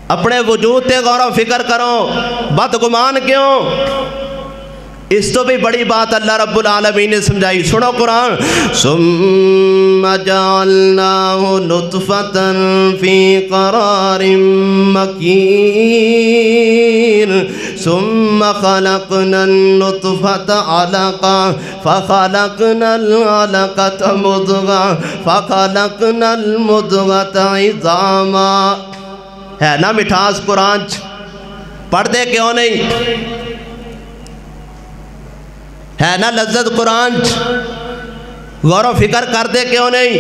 اپنے وجود تے غور و فکر کرو، بدگمان کیوں؟ اس تو بھی بڑی بات اللہ رب العالمین نے سمجھائی، سنو قرآن ثُمَّ جَعَلْنَاهُ نُطْفَةً فِي قَرَارٍ مَكِينٍ ثُمَّ خَلَقْنَا النُّطْفَةَ عَلَقَةً فَخَلَقْنَا الْعَلَقَةَ مُضْغَةً فَخَلَقْنَا الْمُضْغَةَ عِظَامًا۔ ہے نا مٹھاس قرآن، پڑھ دے کیوں نہیں؟ ہے نا لذت قرآن، غور و فکر کر دے کیوں نہیں؟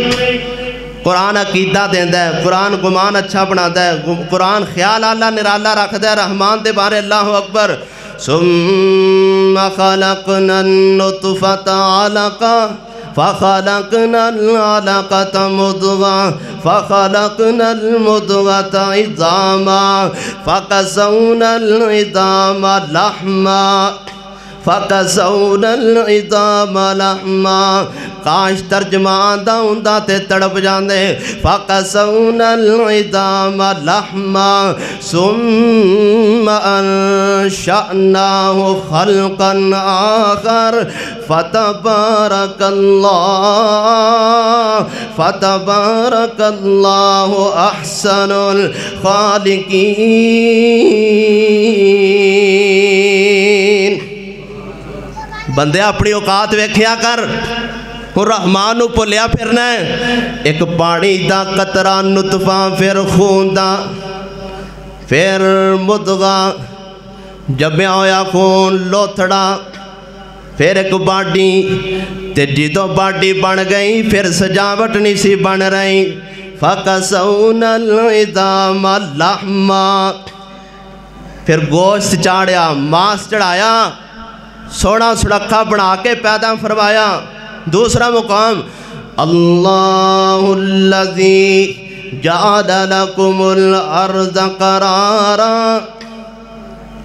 قرآن عقیدہ دیندہ ہے، قرآن گمان اچھا بناتا ہے، قرآن خیال اللہ نرالا رکھتا ہے رحمان دے بارے۔ اللہ اکبر۔ ثُمَّ خَلَقْنَا النُّطْفَةَ عَلَقَةً فَخَلَقْنَا الْعَلَقَةَ مُضْغَةً فَخَلَقْنَا الْمُضْغَةَ عِظَامًا فَكَسَوْنَا الْعِظَامَ لَحْمًا فَكَسَوْنَا الْعِظَامَ لَحْمًا، کاش ترجمہ آندہ ہوندہ تے تڑپ جاندے۔ فَكَسَوْنَا الْعِظَامَ لَحْمًا ثُمَّ أَنشَأْنَاهُ خَلْقًا آخَرَ فَتَبَارَكَ اللَّهُ أَحْسَنُ الْخَالِقِينَ۔ بندے اپنی اوقات ویکھیا کر، رحمان نو پلیا پھرنا ہے۔ ایک پانی دا قطرہ نطفہ، پھر خون دا، پھر مدغہ، جمع ہویا خون لوتھڑا، پھر ایک باڈی، تے جدو باڈی بن گئی پھر سجاوٹ نہیں سی بن رہی۔ فَكَسَوْنَا الْعِظَامَ لَحْمًا، پھر گوشت چاڑیا، ماس چڑھایا، سونا سڑکھا بنا کے پیدا فرمایا۔ دوسرا مقام اللہ الذی جعل لکم الارض قرارا۔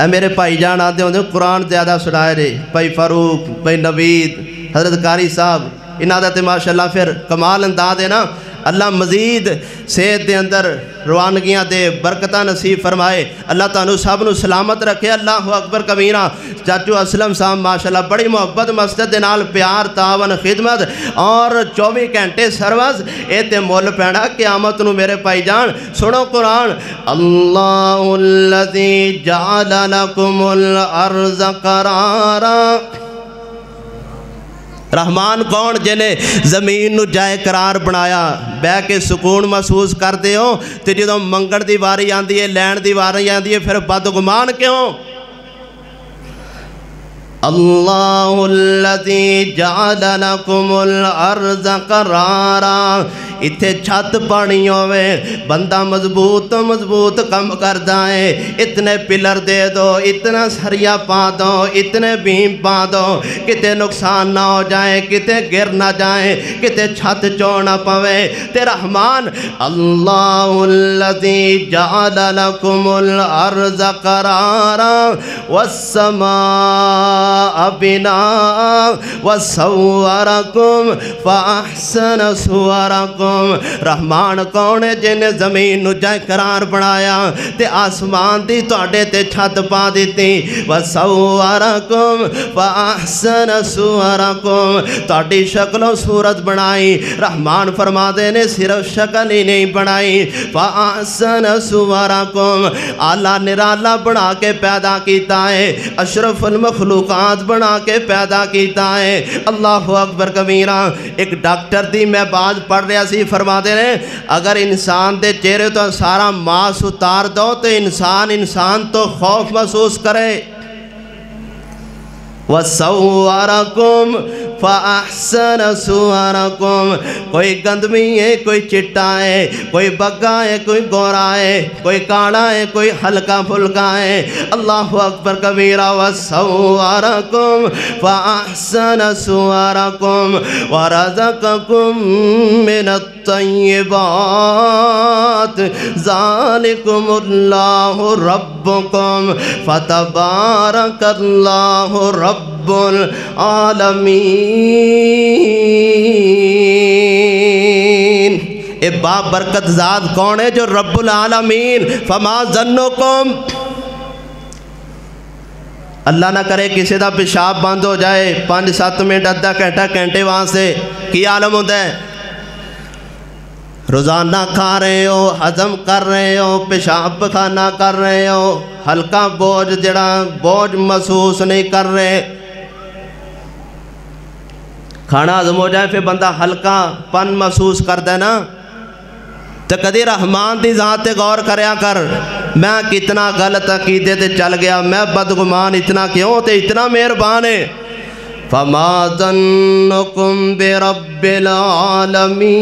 اے میرے بھائی جان آتے ہوندے قرآن زیادہ سنائے رہے، بھائی فاروق، بھائی نوید، حضرت قاری صاحب، انہاں دا تے ماشاءاللہ پھر کمال انداز ہے نا۔ اللہ مزید صحت دے اندر روانگیاں دے، برکتہ نصیب فرمائے، اللہ تعالیٰ سب نو سلامت رکھے۔ اللہ اکبر کبیرہ۔ چاچو اسلم صاحب ماشاءاللہ بڑی محبت مسجد دے نال پیار تعاون خدمت اور 24 گھنٹے سروس، اے تے مول پینا قیامت نو میرے بھائی جان۔ سنو قرآن اللہ الذی جعل لکم الارض قرارا۔ رحمان کون؟ جنہیں زمین نو جائے قرار بنایا، بے کے سکون محسوس کرتے ہو، تے جدوں منگڑ دی واری آندی ہے، لین دی واری آندی ہے، پھر بدگمان کیوں؟ اللہ الذی جعل لکم الارض قرارا۔ اتھے چھت پانی ہوئے، بندہ مضبوط کم کردہ ہے، اتنے پلر دے دو، اتنا سریا پا دو، اتنے بھیم پا دو، کتے نقصان نہ ہو جائے، کتے گر نہ جائے، کتے چھت چونا پوے۔ تے رحمان اللہ الذی جعل لکم الارض قرارا والسماء بناء وصورکم فاحسن صورکم۔ رحمان کون ہے؟ جن زمین نو جائے قرار بنایا تے آسمان دی توڑے تے چھت پا دیتی۔ وصورکم فاحسن صورکم، توڑی شکل و صورت بنائی۔ رحمان فرما دے نے صرف شکل ہی نہیں بنائی، فاحسن صورکم، اعلیٰ نرالا بنا کے پیدا کیتا ہے، اشرف المخلوقات بنا کے پیدا کیتا ہے۔ اللہ اکبر کبیرہ۔ ایک ڈاکٹر دی میں بات پڑھ رہا سی، جی فرما دے رہے اگر انسان دے چہرے تو سارا ماس اتار دو تو انسان تو خوف محسوس کرے وَصَوَّرَكُمْ فَأَحْسَنَ صُوَرَكُمْ کوئی گندمی ہے کوئی چٹا ہے کوئی بگا ہے کوئی گورا ہے کوئی کاڑا ہے کوئی ہلکا پھلکا ہے اللہ اکبر کبیرہ وَصَوَّرَكُمْ فَأَحْسَنَ صُوَرَكُمْ وَرَزَقَكُمْ مِنَ الطَّيِّبَاتِ ذَلِكُمُ اللَّهُ رَبُّكُمْ فَتَبَارَكَ اللَّهُ رَبُّ العالمین۔ اے باب برکت ذات کون ہے جو رب العالمین؟ فما ظنکم، اللہ نہ کرے کسی دا پیشاب بند ہو جائے 5-7 منٹ آدھا گھنٹے وہاں سے کی عالم ہوتا ہے؟ روزانہ کھا رہے ہو، ہضم کر رہے ہو، پیشاب پخانہ کر رہے ہو، ہلکا بوجھ جڑا بوجھ محسوس نہیں کر رہے، کھانا ہضم ہو جائے پھر بندہ ہلکا پن محسوس کرتا ہے نا، تو کدی رحمان دی ذات تے غور کریا کر میں کتنا غلط عقیدے تے چل گیا، میں بدگمان اتنا کیوں تے اتنا مہربان ہے۔ فما ظنکم برب العالمین،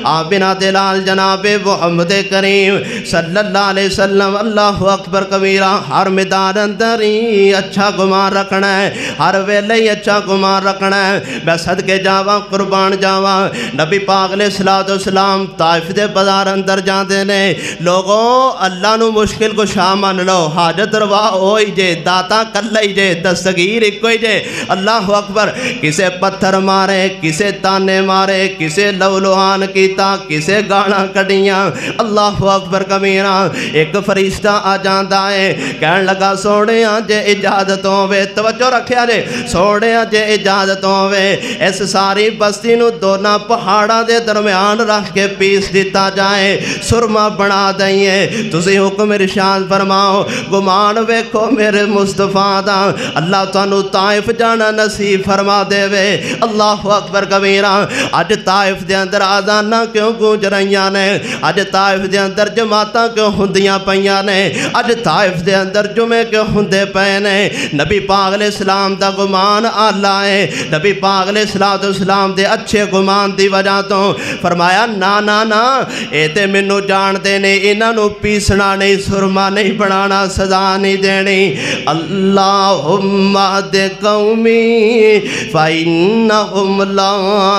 آبنا دلال جناب محمد کریم صلی اللہ علیہ وسلم اللہ اکبر کبیرہ ہر میدان اندر ہی اچھا گمان رکھنا ہے، ہر ویلے ہی اچھا گمان رکھنا ہے۔ میں صدقے جاواں قربان جاواں نبی پاک علیہ السلام طائف دے بازار اندر جاندے نے، لوگوں اللہ نو مشکل کو شاہ مان لو، حاجت روا ہوئی جے، داتا کل ہی جے، دستگیر ایک کوئی جے، اللہ اکبر، کسے پتھر مارے، کسے تانے مارے، کسے لولوہان کیتا، کسے گانا کڑیاں، اللہ اکبر کبیرہ۔ ایک فرشتہ آ جاندہ ہے کہن لگا سوڑیاں جے اجازت ہوئے، توجہ رکھیا جے، سوڑیاں جے اجازت ہوئے اس ساری بستی نو دونا پہاڑا دے درمیان رکھ کے پیس دیتا جائے، سرما بنا دائیں، تسی حکم ارشاد فرماؤ، گمان ویکھو میرے مصطفیٰ دا، اللہ تانو طائف جانا نصیب فرما دے وے، اللہ اکبر کبیرہ۔ آج طائف دے اندر آزانہ کیوں گونج رہیاں نے، آج طائف دے اندر جماعتاں کیوں ہندیاں پئیاں نے، آج طائف دے اندر جمعے کیوں ہندے پئے نے؟ نبی پاک علیہ السلام دا گمان آلہ ہے، نبی پاک علیہ السلام دے اچھے گمان دی وجہ تو فرمایا نا نا نا اے تے منو جان دینے، انہاں نو پیسنا نہیں، سرما نہیں بنانا، سزا نہیں دینی۔ اللہم اہد قومی فإنہم لا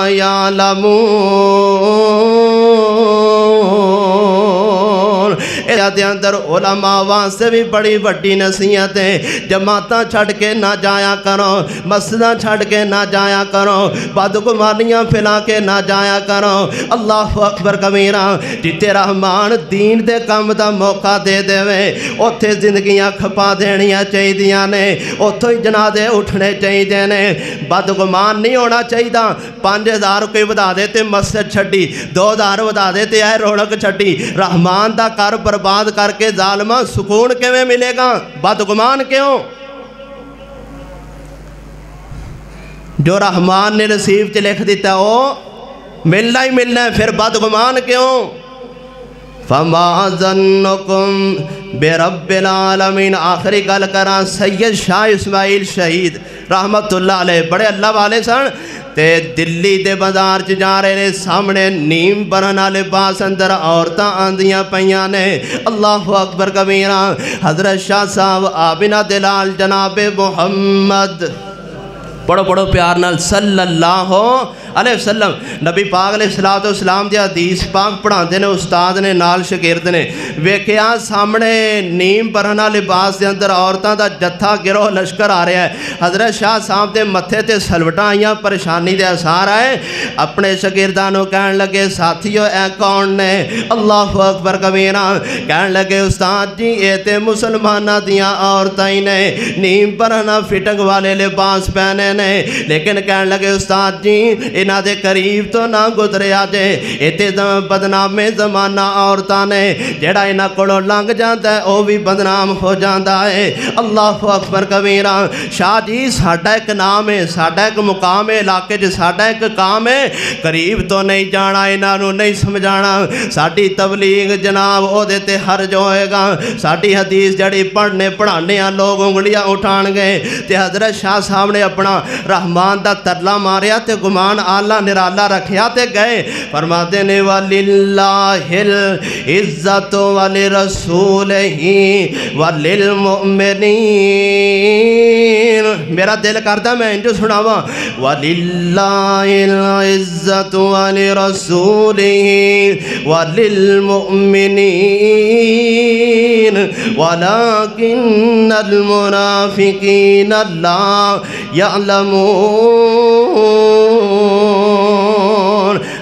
یعلمون۔ دے اندر علماء واسطے بھی بڑی بڑی نصیحت ہے، جماعتاں چھڑ کے نہ جایا کرو، مسجداں چھڑ کے نہ جایا کرو، بدگمانیاں پھیلا کے نہ جایا کرو، اللہ اکبر کبیرہ۔ جتے رحمان دین دے کام دا موقع دے دے وے اوتھے زندگیاں کھپا دینیاں چاہی دیاں نے، اوتھے ہی جنازے اٹھنے چاہی دے نے، بدگمان نہیں ہونا چاہی دا۔ 5000 کوئی ودا دے تے مسجد چھڑی، 2000 ودا دے تے اے رونق چھڑی، رحمان دا کار برباد کر کے ظالمہ سکون کیویں ملے گا؟ بدگمان کیوں؟ جو رحمان نے نصیب چ لکھ دیتا وہ ملنا ہی ملنا ہے، پھر بدگمان کیوں؟ فما ظنکم برب العالمین۔ آخری گل کراں سید شاہ اسماعیل شہید رحمت اللہ علیہ، بڑے اللہ والے سن تے دلی دے بازار چ جا رہے نے، سامنے نیم برہنہ لباس اندر عورتاں آندیاں پئیاں نے، اللہ اکبر کبیرہ۔ حضرت شاہ صاحب آبنا دلال جناب محمد پڑھو پڑھو پیار نال صلی اللہ علیہ وسلم، نبی پاک علیہ السلام دی حدیث پاک پڑھا دینے استاد نے نال شگرد نے، ویکھیا سامنے نیم برہنہ لباس دے اندر عورتاں دا جتھا گروہ لشکر آ رہا ہے۔ حضرت شاہ صاحب دے متھے تے سلوٹاں آئیاں، پریشانی دے اثار آئے، اپنے شگردانوں کہن لگے ساتھیو اے کون نے؟ اللہ اکبر کبیرہ۔ کہن لگے استاد جی اے تے مسلمانہ دیاں عورتاں ہی نے، نیم برہنہ فٹنگ والے لباس پہنے نے، لیکن کہن لگے استاد جی انہاں دے قریب تو نہ گزریا جے اتے بدنام زمانہ عورتاں نے جڑا انہاں کولوں لنگ جاندا ہے او بھی بدنام ہو جاندا ہے اللہ اکبر کبیرہ شاہ جی ساڈا ایک نام ہے ساڈا ایک مقام ہے علاقے جو ساڈا ایک کام ہے قریب تو نہیں جانا انہاں نوں نہیں سمجھانا ساڈی تبلیغ جناب او دے تے حرج ہوئے گا ساڈی حدیث جڑی پڑھنے پڑھانے ہیں لوگ انگلیاں اٹھان گئے تے حضرت شاہ صاحب نے اپنا رحمان دا ترلا ماریا تے گمان آلہ نرالا رکھیا تے گئے فرماتے نے وَلِلَّهِ الْعِزَّةُ وَلِرَسُولِهِ وَلِلْمُؤْمِنِينَ میرا دل کرتا میں انجو سناوا وَلِلَّهِ الْعِزَّةُ وَلِرَسُولِهِ وَلِلْمُؤْمِنِينَ وَلَكِنَّ الْمُنَافِقِينَ لَا يَعْلَمُونَ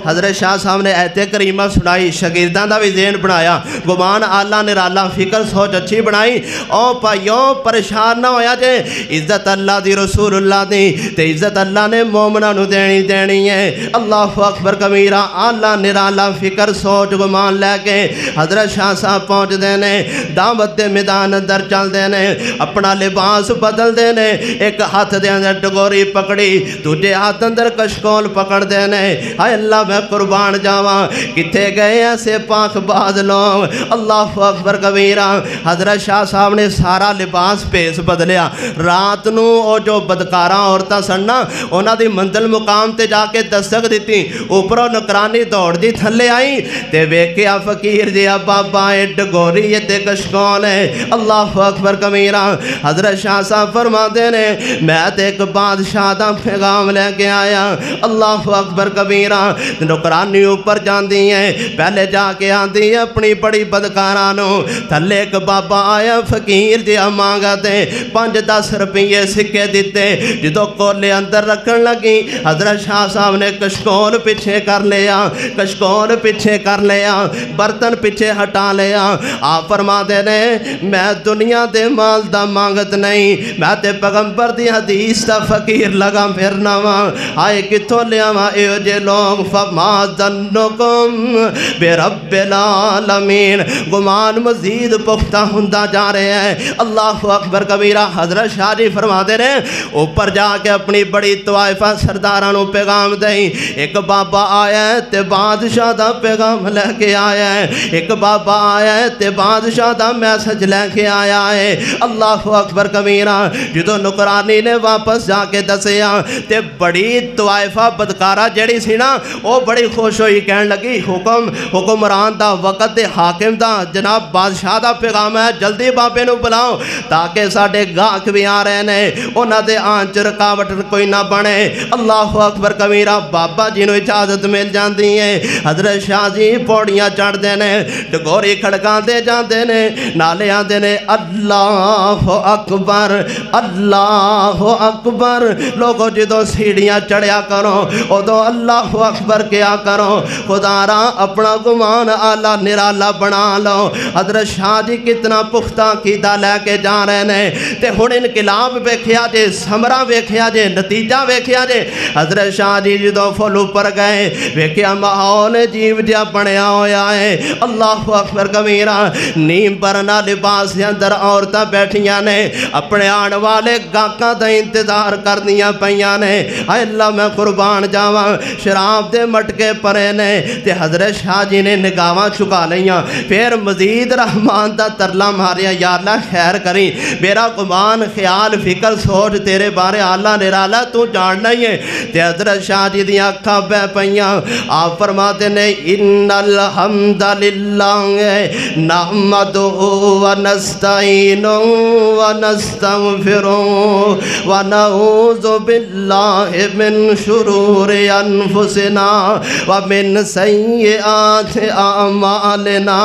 حضرت شاہ صاحب نے ایت کریمہ سنائی شاگرداں دا بھی ذہن بنایا گمان آلہ نرالا فکر سوچ اچھی بنائی او پائیوں پریشان نہ ہویا جے عزت اللہ دی رسول اللہ دی تے عزت اللہ نے مومنہ نو دینی ہے اللہ اکبر کبیرہ آلہ نرالا فکر سوچ گمان لے کے حضرت شاہ صاحب پہنچ دینے دعوت دے میدان اندر چل دینے اپنا لباس بدل دینے ایک ہاتھ دے اندر ڈگوری پکڑی تجھے ہاتھ اندر کشکول پکڑ دینے ہائے اللہ میں قربان جاواں کتے گئے ایسے پاک باز لوگ اللہ اکبر کبیرہ حضرت شاہ صاحب نے سارا لباس پیس بدلیا رات نو او جو بدکاراں عورتاں سننا انہاں دی منزل مقام تے جا کے دستک دیتی اوپروں نکرانی دوڑ دی تھلے آئی تے ویکھیا فقیر دیا بابا ڈگوری تے کشکول ہے اللہ اکبر کبیرہ حضرت شاہ صاحب فرماتے نے میں تے ایک بادشاہ دا پیغام لے کے آیا اللہ اکبر کبیرہ نکرانی اوپر جاندی ہیں پہلے جا کے آندی ہیں اپنی بڑی بدکارانو تھلے ایک بابا آیا فقیر دیا مانگا دے 5-10 روپیے سکے دیتے جدو کولے اندر رکھن لگی حضرت شاہ صاحب نے کشکول پیچھے کر لیا کشکول پیچھے کر لیا برتن پیچھے ہٹا لیا آپ فرما دے نے میں دنیا دے مال دا مانگت نہیں میں تے پیغمبر دی حدیث دا فقیر لگا پھرنا وا آئے کتھوں لیا وا ایو جے لوگ فما ظنکم برب العالمین گمان مزید پختہ ہندہ جا رہے ہیں اللہ اکبر کبیرہ حضرت شاہ جی فرما دے رہے اوپر جا کے اپنی بڑی طوائفہ سردارانوں پیغام دیں ایک بابا آیا ہے تے بادشاہ دا پیغام لے کے آیا ہے ایک بابا آیا ہے تے بادشاہ دا میسج لے کے آیا ہے اللہ اکبر کبیرہ جدو نکرانی نے واپس جا کے دسیا تے بڑی طوائفہ بدکارہ جڑی سی نا وہ بڑی خوش ہوئی کہنے لگی حکمران دا وقت دے حاکم دا جناب بادشاہ دا پیغام ہے جلدی بابے نو بلاؤ تاکہ ساڑھے گاہک بھی آ رہے ہیں انہاں دے آنچ رکاوٹ کوئی نہ بنے اللہ اکبر کبیرہ بابا جی نو اجازت مل جاندی ہے حضرت شاہ جی پوڑیاں چڑھ دینے ڈگوری کھڑکاں دے جاندے نے نالے آندے نے اللہ اکبر لوگوں جدو سیڑیاں چڑھیا کرو ادو اللہ اکبر کیا کرو خدا را اپنا گمان آلہ نرالا بنا لو حضرت شاہ جی کتنا پختہ قیدہ لے کے جا رہے ہیں تے ہن انقلاب ویکھیا جے سمرہ ویکھیا جے نتیجہ ویکھیا جے حضرت شاہ جی جدو فل اوپر گئے ویکھیا ماحول جیو جا بنیا ہویا ہے اللہ اکبر کبیرہ نیم برنا لباس کے اندر عورتاں بیٹھیاں نے اپنے آن والے گاہکاں دا انتظار کرنیاں پیاں نے اے اللہ میں قربان جاواں شراب دے مٹکے پرے نے تے حضرت شاہ جی نے نگاواں چکا لیاں پھر مزید رحمان دا ترلا ماریا یا اللہ خیر کریں میرا گمان خیال فکر سوچ تیرے بارے آلہ نرالا تو جاننا ہی ہے تے حضرت شاہ جی دی اکھا بے پیاں آپ فرماتے نے ان الحمدللہ نحمدہ ونستعینہ ونستغفرہ ونعوذ باللہ من شرور انفسنا ومن سیئات اعمالنا،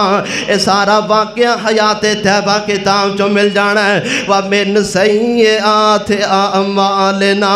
اے سارا واقعہ حیات طیبہ کتاب جو مل جانا ہے۔ ومن سیئات اعمالنا،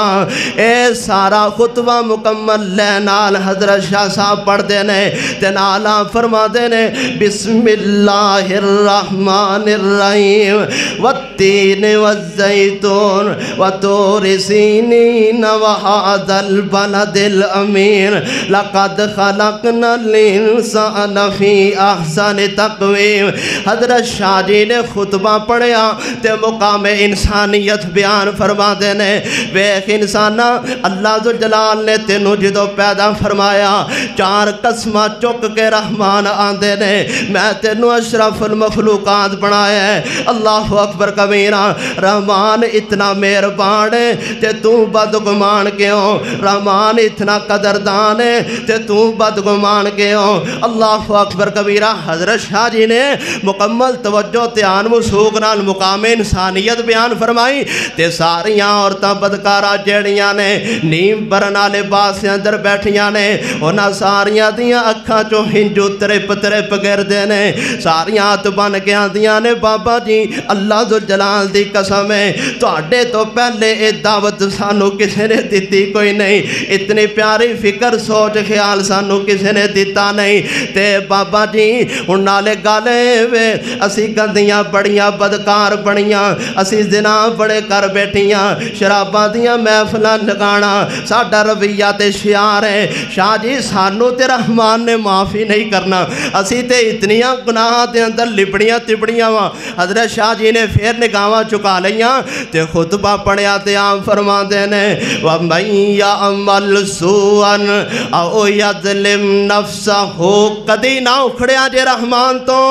اے سارا خطبہ مکمل لینال حضرت شاہ صاحب پڑھ دینے تنالا فرما دینے بسم اللہ الرحمن الرحیم والتین والزیتون وطور سینین وہذا البلد الامین لقد خلقنا الانسان فی احسن تقویم۔ حضرت شاہ جی نے خطبہ پڑھیا تے مقام انسانیت بیان فرما دینے ویخ انسانا اللہ ذوالجلال نے تینوں جدو پیدا فرمایا چار قسمہ چک کے رحمان آندے نے میں تینوں اشرف المخلوقات بنایا ہے۔ اللہ اکبر کبیرہ، رحمان اتنا مہربان ہے تے تو بدگمان کیوں؟ رحمان اتنا قدردان ہے تے تو بدگمان کیوں؟ اللہ اکبر کبیرہ۔ حضرت شاہ جی نے مکمل توجہ دھیان وثوق نال مقام انسانیت بیان فرمائی تے ساریاں عورتاں بدکارہ جیڑیاں نے نیم برنا لباس سے اندر بیٹھیاں نے انہاں ساریاں دیاں اکھاں چو ہنجو ترپ ترپ گردے نے ساریاں ہاتھ بن کے آندیاں نے بابا جی اللہ ذوالجلال دی قسم ہے تواڈے تو پہلے اے دعوت سانو کسی نے دیتی کوئی نہیں، اتنی پیاری فکر سوچ خیال سانو کسی نے دیتا نہیں تے بابا جی ہن نالے گالے وے اسی گندیاں بڑیاں بدکار بڑیاں اسی زنا بڑے کر بیٹھیاں شراباں دیاں محفلاں لگانا ساڈا رویہ تے شعار ہے۔ شاہ جی سانو تے رحمان نے معافی نہیں کرنا، اسی تے اتنیاں گناہ دے اندر لبڑیاں تبڑیاں وہاں۔ حضرت شاہ جی نے پھر نگاہاں چکا لیاں تے خطبہ پڑھیا تے عام فرما دینے وَمَن يَعْمَلْ سُوءًا أَوْ يَظْلِمْ نَفْسَهُ کدی نہ اکھڑیا جے رحمان تو۔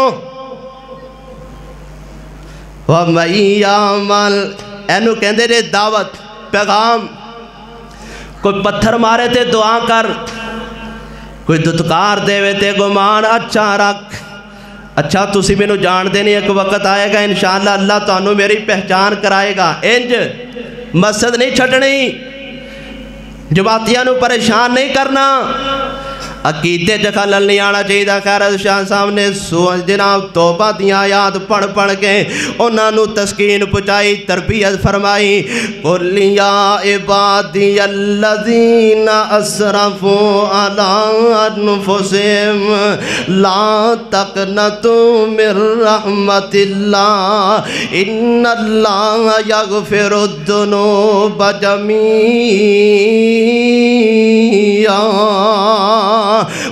وَمَن يَعْمَلْ اینو کہندے جے دعوت پیغام، کوئی پتھر مارے تے دعا کر، کوئی دتکار دے وے تے گمان اچھا رکھ، اچھا تسی میں نو جان دینی ایک وقت آئے گا انشاءاللہ اللہ تانوں میری پہچان کرائے گا۔ انج مسجد نہیں چھٹنی، جماعتیاں نو پریشان نہیں کرنا، عقیدے جخلل نہیں آنا چاہیے۔ خیر شاہ صاحب نے جناب توبہ دیاں آیات پڑھ پڑھ کے انہاں نو تسکین پہنچائی، تربیت فرمائی۔ قُلْ يَا عِبَادِيَ الَّذِينَ أَسْرَفُوا عَلَىٰ أَنفُسِهِمْ لَا تَقْنَطُوا مِن رَحْمَةِ اللَّهِ إِنَّ اللَّهَ يَغْفِرُ الذُّنُوبَ جَمِيعًا۔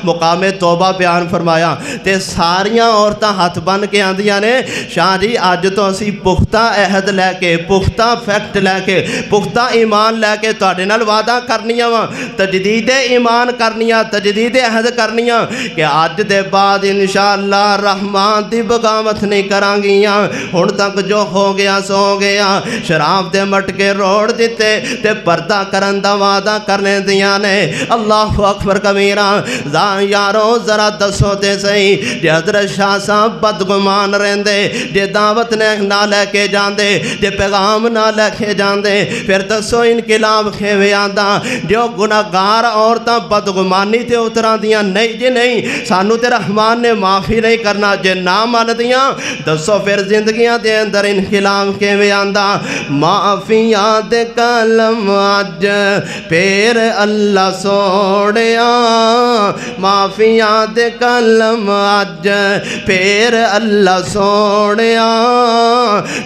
مقام توبہ بیان فرمایا تے ساریاں عورتاں ہاتھ بن کے آندیاں نے شاہ جی آج تو اسی پختہ عہد لے کے پختہ فیکٹ لے کے پختہ ایمان لے کے تواڈے نال وعدہ کرنیاں وا تجدید ایمان کرنیاں تجدید عہد کرنیاں کہ آج دے بعد انشاءاللہ رحمان دی بغاوت نہیں کران گیاں۔ ہن تک جو ہو گیا سو گیا، شراب دے مٹکے روڑ دیتے تے پردہ کرن دا وعدہ کرنے دیاں نے۔ اللہ اکبر کبیرہ۔ یارو ذرا دسو تے صحیح جے حضرت شاہ صاحب بدگمان رہندے جے دعوت نہ لے کے جاندے جے پیغام نہ لے کے جاندے پھر دسو انقلاب کھیوے آندا جو گناہگار عورتاں بدگمانی تے اتران دیاں نہیں جے نہیں سانو تے رحمان نے معافی نہیں کرنا جے نہ مان دیاں دسو پھر زندگیاں دے اندر انقلاب کھیوے آندا معافیاں دے کلم اج پھر اللہ سوڑیاں معافیاں دے کلم اج پھر اللہ سوڑیاں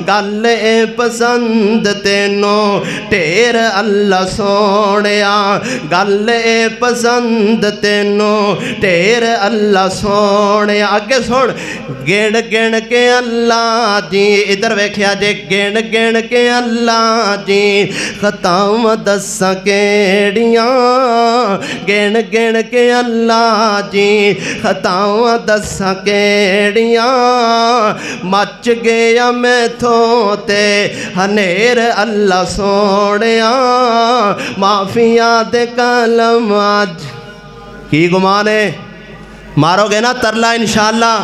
گل اے پسند تینوں ٹھیر اللہ سوڑیاں گل اے پسند تینوں ٹھیر اللہ سوڑیاں۔ آگے سوڑ گن گن کے اللہ جی ادھر ویکھیا جے گن گن کے اللہ جی ختم دس کیڑیاں گن گن کے اللہ جی خطاواں دس کیڑیاں مچ گیا میں تھوتے ہنیر اللہ سوڑیاں معافیاں دے کلم آج کی گمانے مارو گے نا ترلا انشاءاللہ۔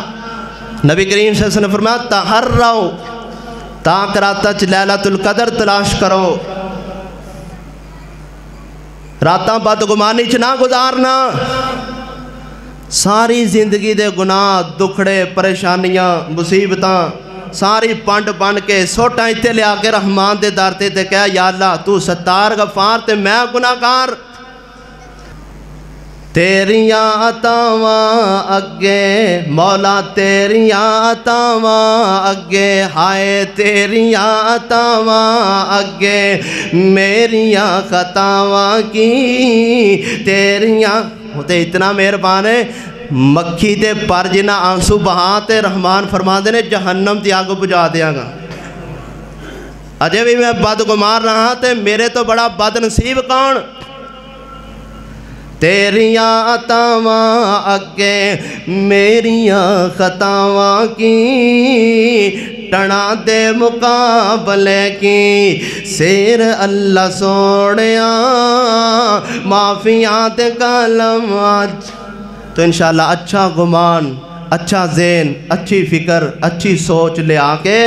نبی کریم صلی اللہ علیہ وسلم نے فرمایا تحرّو تاک راتہ لیلۃ القدر تلاش کرو۔ راتاں بدگمانی چ نہ گزارنا، ساری زندگی دے گناہ دکھڑے پریشانیاں مصیبتاں ساری پنڈ بن کے سوٹاں اتنے لیا کے رحمان دے در تے کہہ یا اللہ تو ستار غفار تے میں گناہ گار، تیریاں عطاواں اگے مولا تیریاں عطاواں اگے، ہائے تیریاں عطاواں اگے میریاں خطاواں کی، تیریاں ہوتے اتنا مہربان ہے، مکھی تے پر جنہ آنسو بہا تے رحمان فرما دینے جہنم تی آگ بجھا دیا گا۔ اجے بھی میں بدگمار رہا تے میرے تو بڑا بد نصیب کون، تیریاں عطاواں اگے میریاں خطاواں کی، ٹنا دے مقابلے کی سیر اللہ سوڑیاں معافیاں تے کلم آج۔ تو انشاءاللہ اچھا گمان، اچھا ذہن، اچھی فکر، اچھی سوچ لے آکے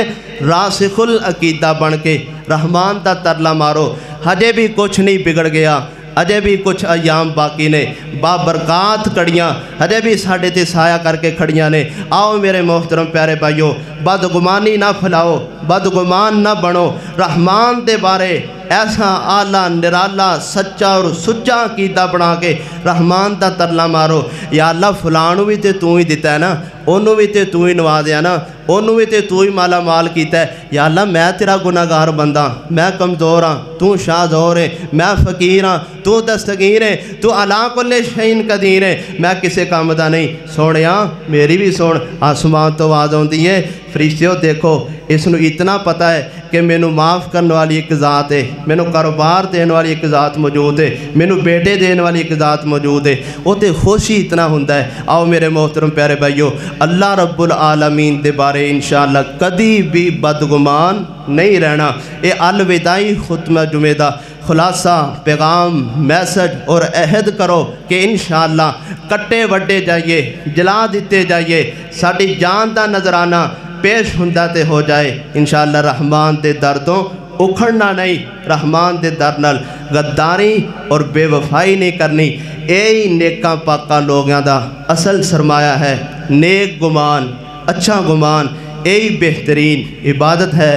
راسخ العقیدہ بن کے رحمان دا ترلا مارو، ہجے بھی کچھ نہیں بگڑ گیا، اجے بھی کچھ ایام باقی نے، بابرکات کڑیاں اجے بھی ساڑھے تے سایہ کر کے کھڑیاں نے۔ آؤ میرے محترم پیارے بھائیو، بدگمانی نہ پھیلاؤ، بدگمان نہ بنو، رحمان دے بارے ایسا آلہ نرالا سچا اور سچا عقیدہ بنا کے رحمان دا ترلا مارو، یا اللہ فلانو بھی تے تو ہی دیتا ہے نا، انہوں بھی تے تو ہی نوازیا نا، انہوں بھی تے تو ہی مالا مال کیتا ہے، یا اللہ میں تیرا گناہگار بندہ، میں کمزور ہاں، تو شاذور ہے، میں فقیر ہاں، تو دستگیر ہے، تو علا کل شئین قدیر ہے، میں کسے کام دا نہیں، سوڑیاں میری بھی سوڑ، آسمان تو آواز ہوندی ہے، فرشتیوں دیکھو اس نو اتنا پتہ ہے کہ میں نو معاف کرنے والی ایک ذات ہے، میں نو کاروبار دینے والی ایک ذات موجود ہے، میں نو بیٹے دینے والی ایک ذات موجود ہے، وہ تے خوشی اتنا ہوندہ ہے۔ آؤ میرے محترم پیارے بھائیو، اللہ رب العالمین دے بارے انشاءاللہ کدی بھی بدگمان نہیں رہنا۔ اے الوداعی خطبہ جمعہ دا خلاصہ پیغام میسج اور عہد کرو کہ انشاءاللہ کٹے وڈے جائیے، جلا دیتے جائیے، ساڑی جان دا نظرانہ پیش ہندہ تے ہو جائے، انشاءاللہ رحمان دے دردوں اکھڑنا نہیں، رحمان دے درنل غداری اور بے وفائی نہیں کرنی۔ اے نیکاں پاکاں لوگاں دا اصل سرمایہ ہے، نیک گمان، اچھا گمان، اے بہترین عبادت ہے۔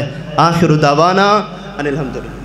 آخر دعوانا ان الحمدللہ۔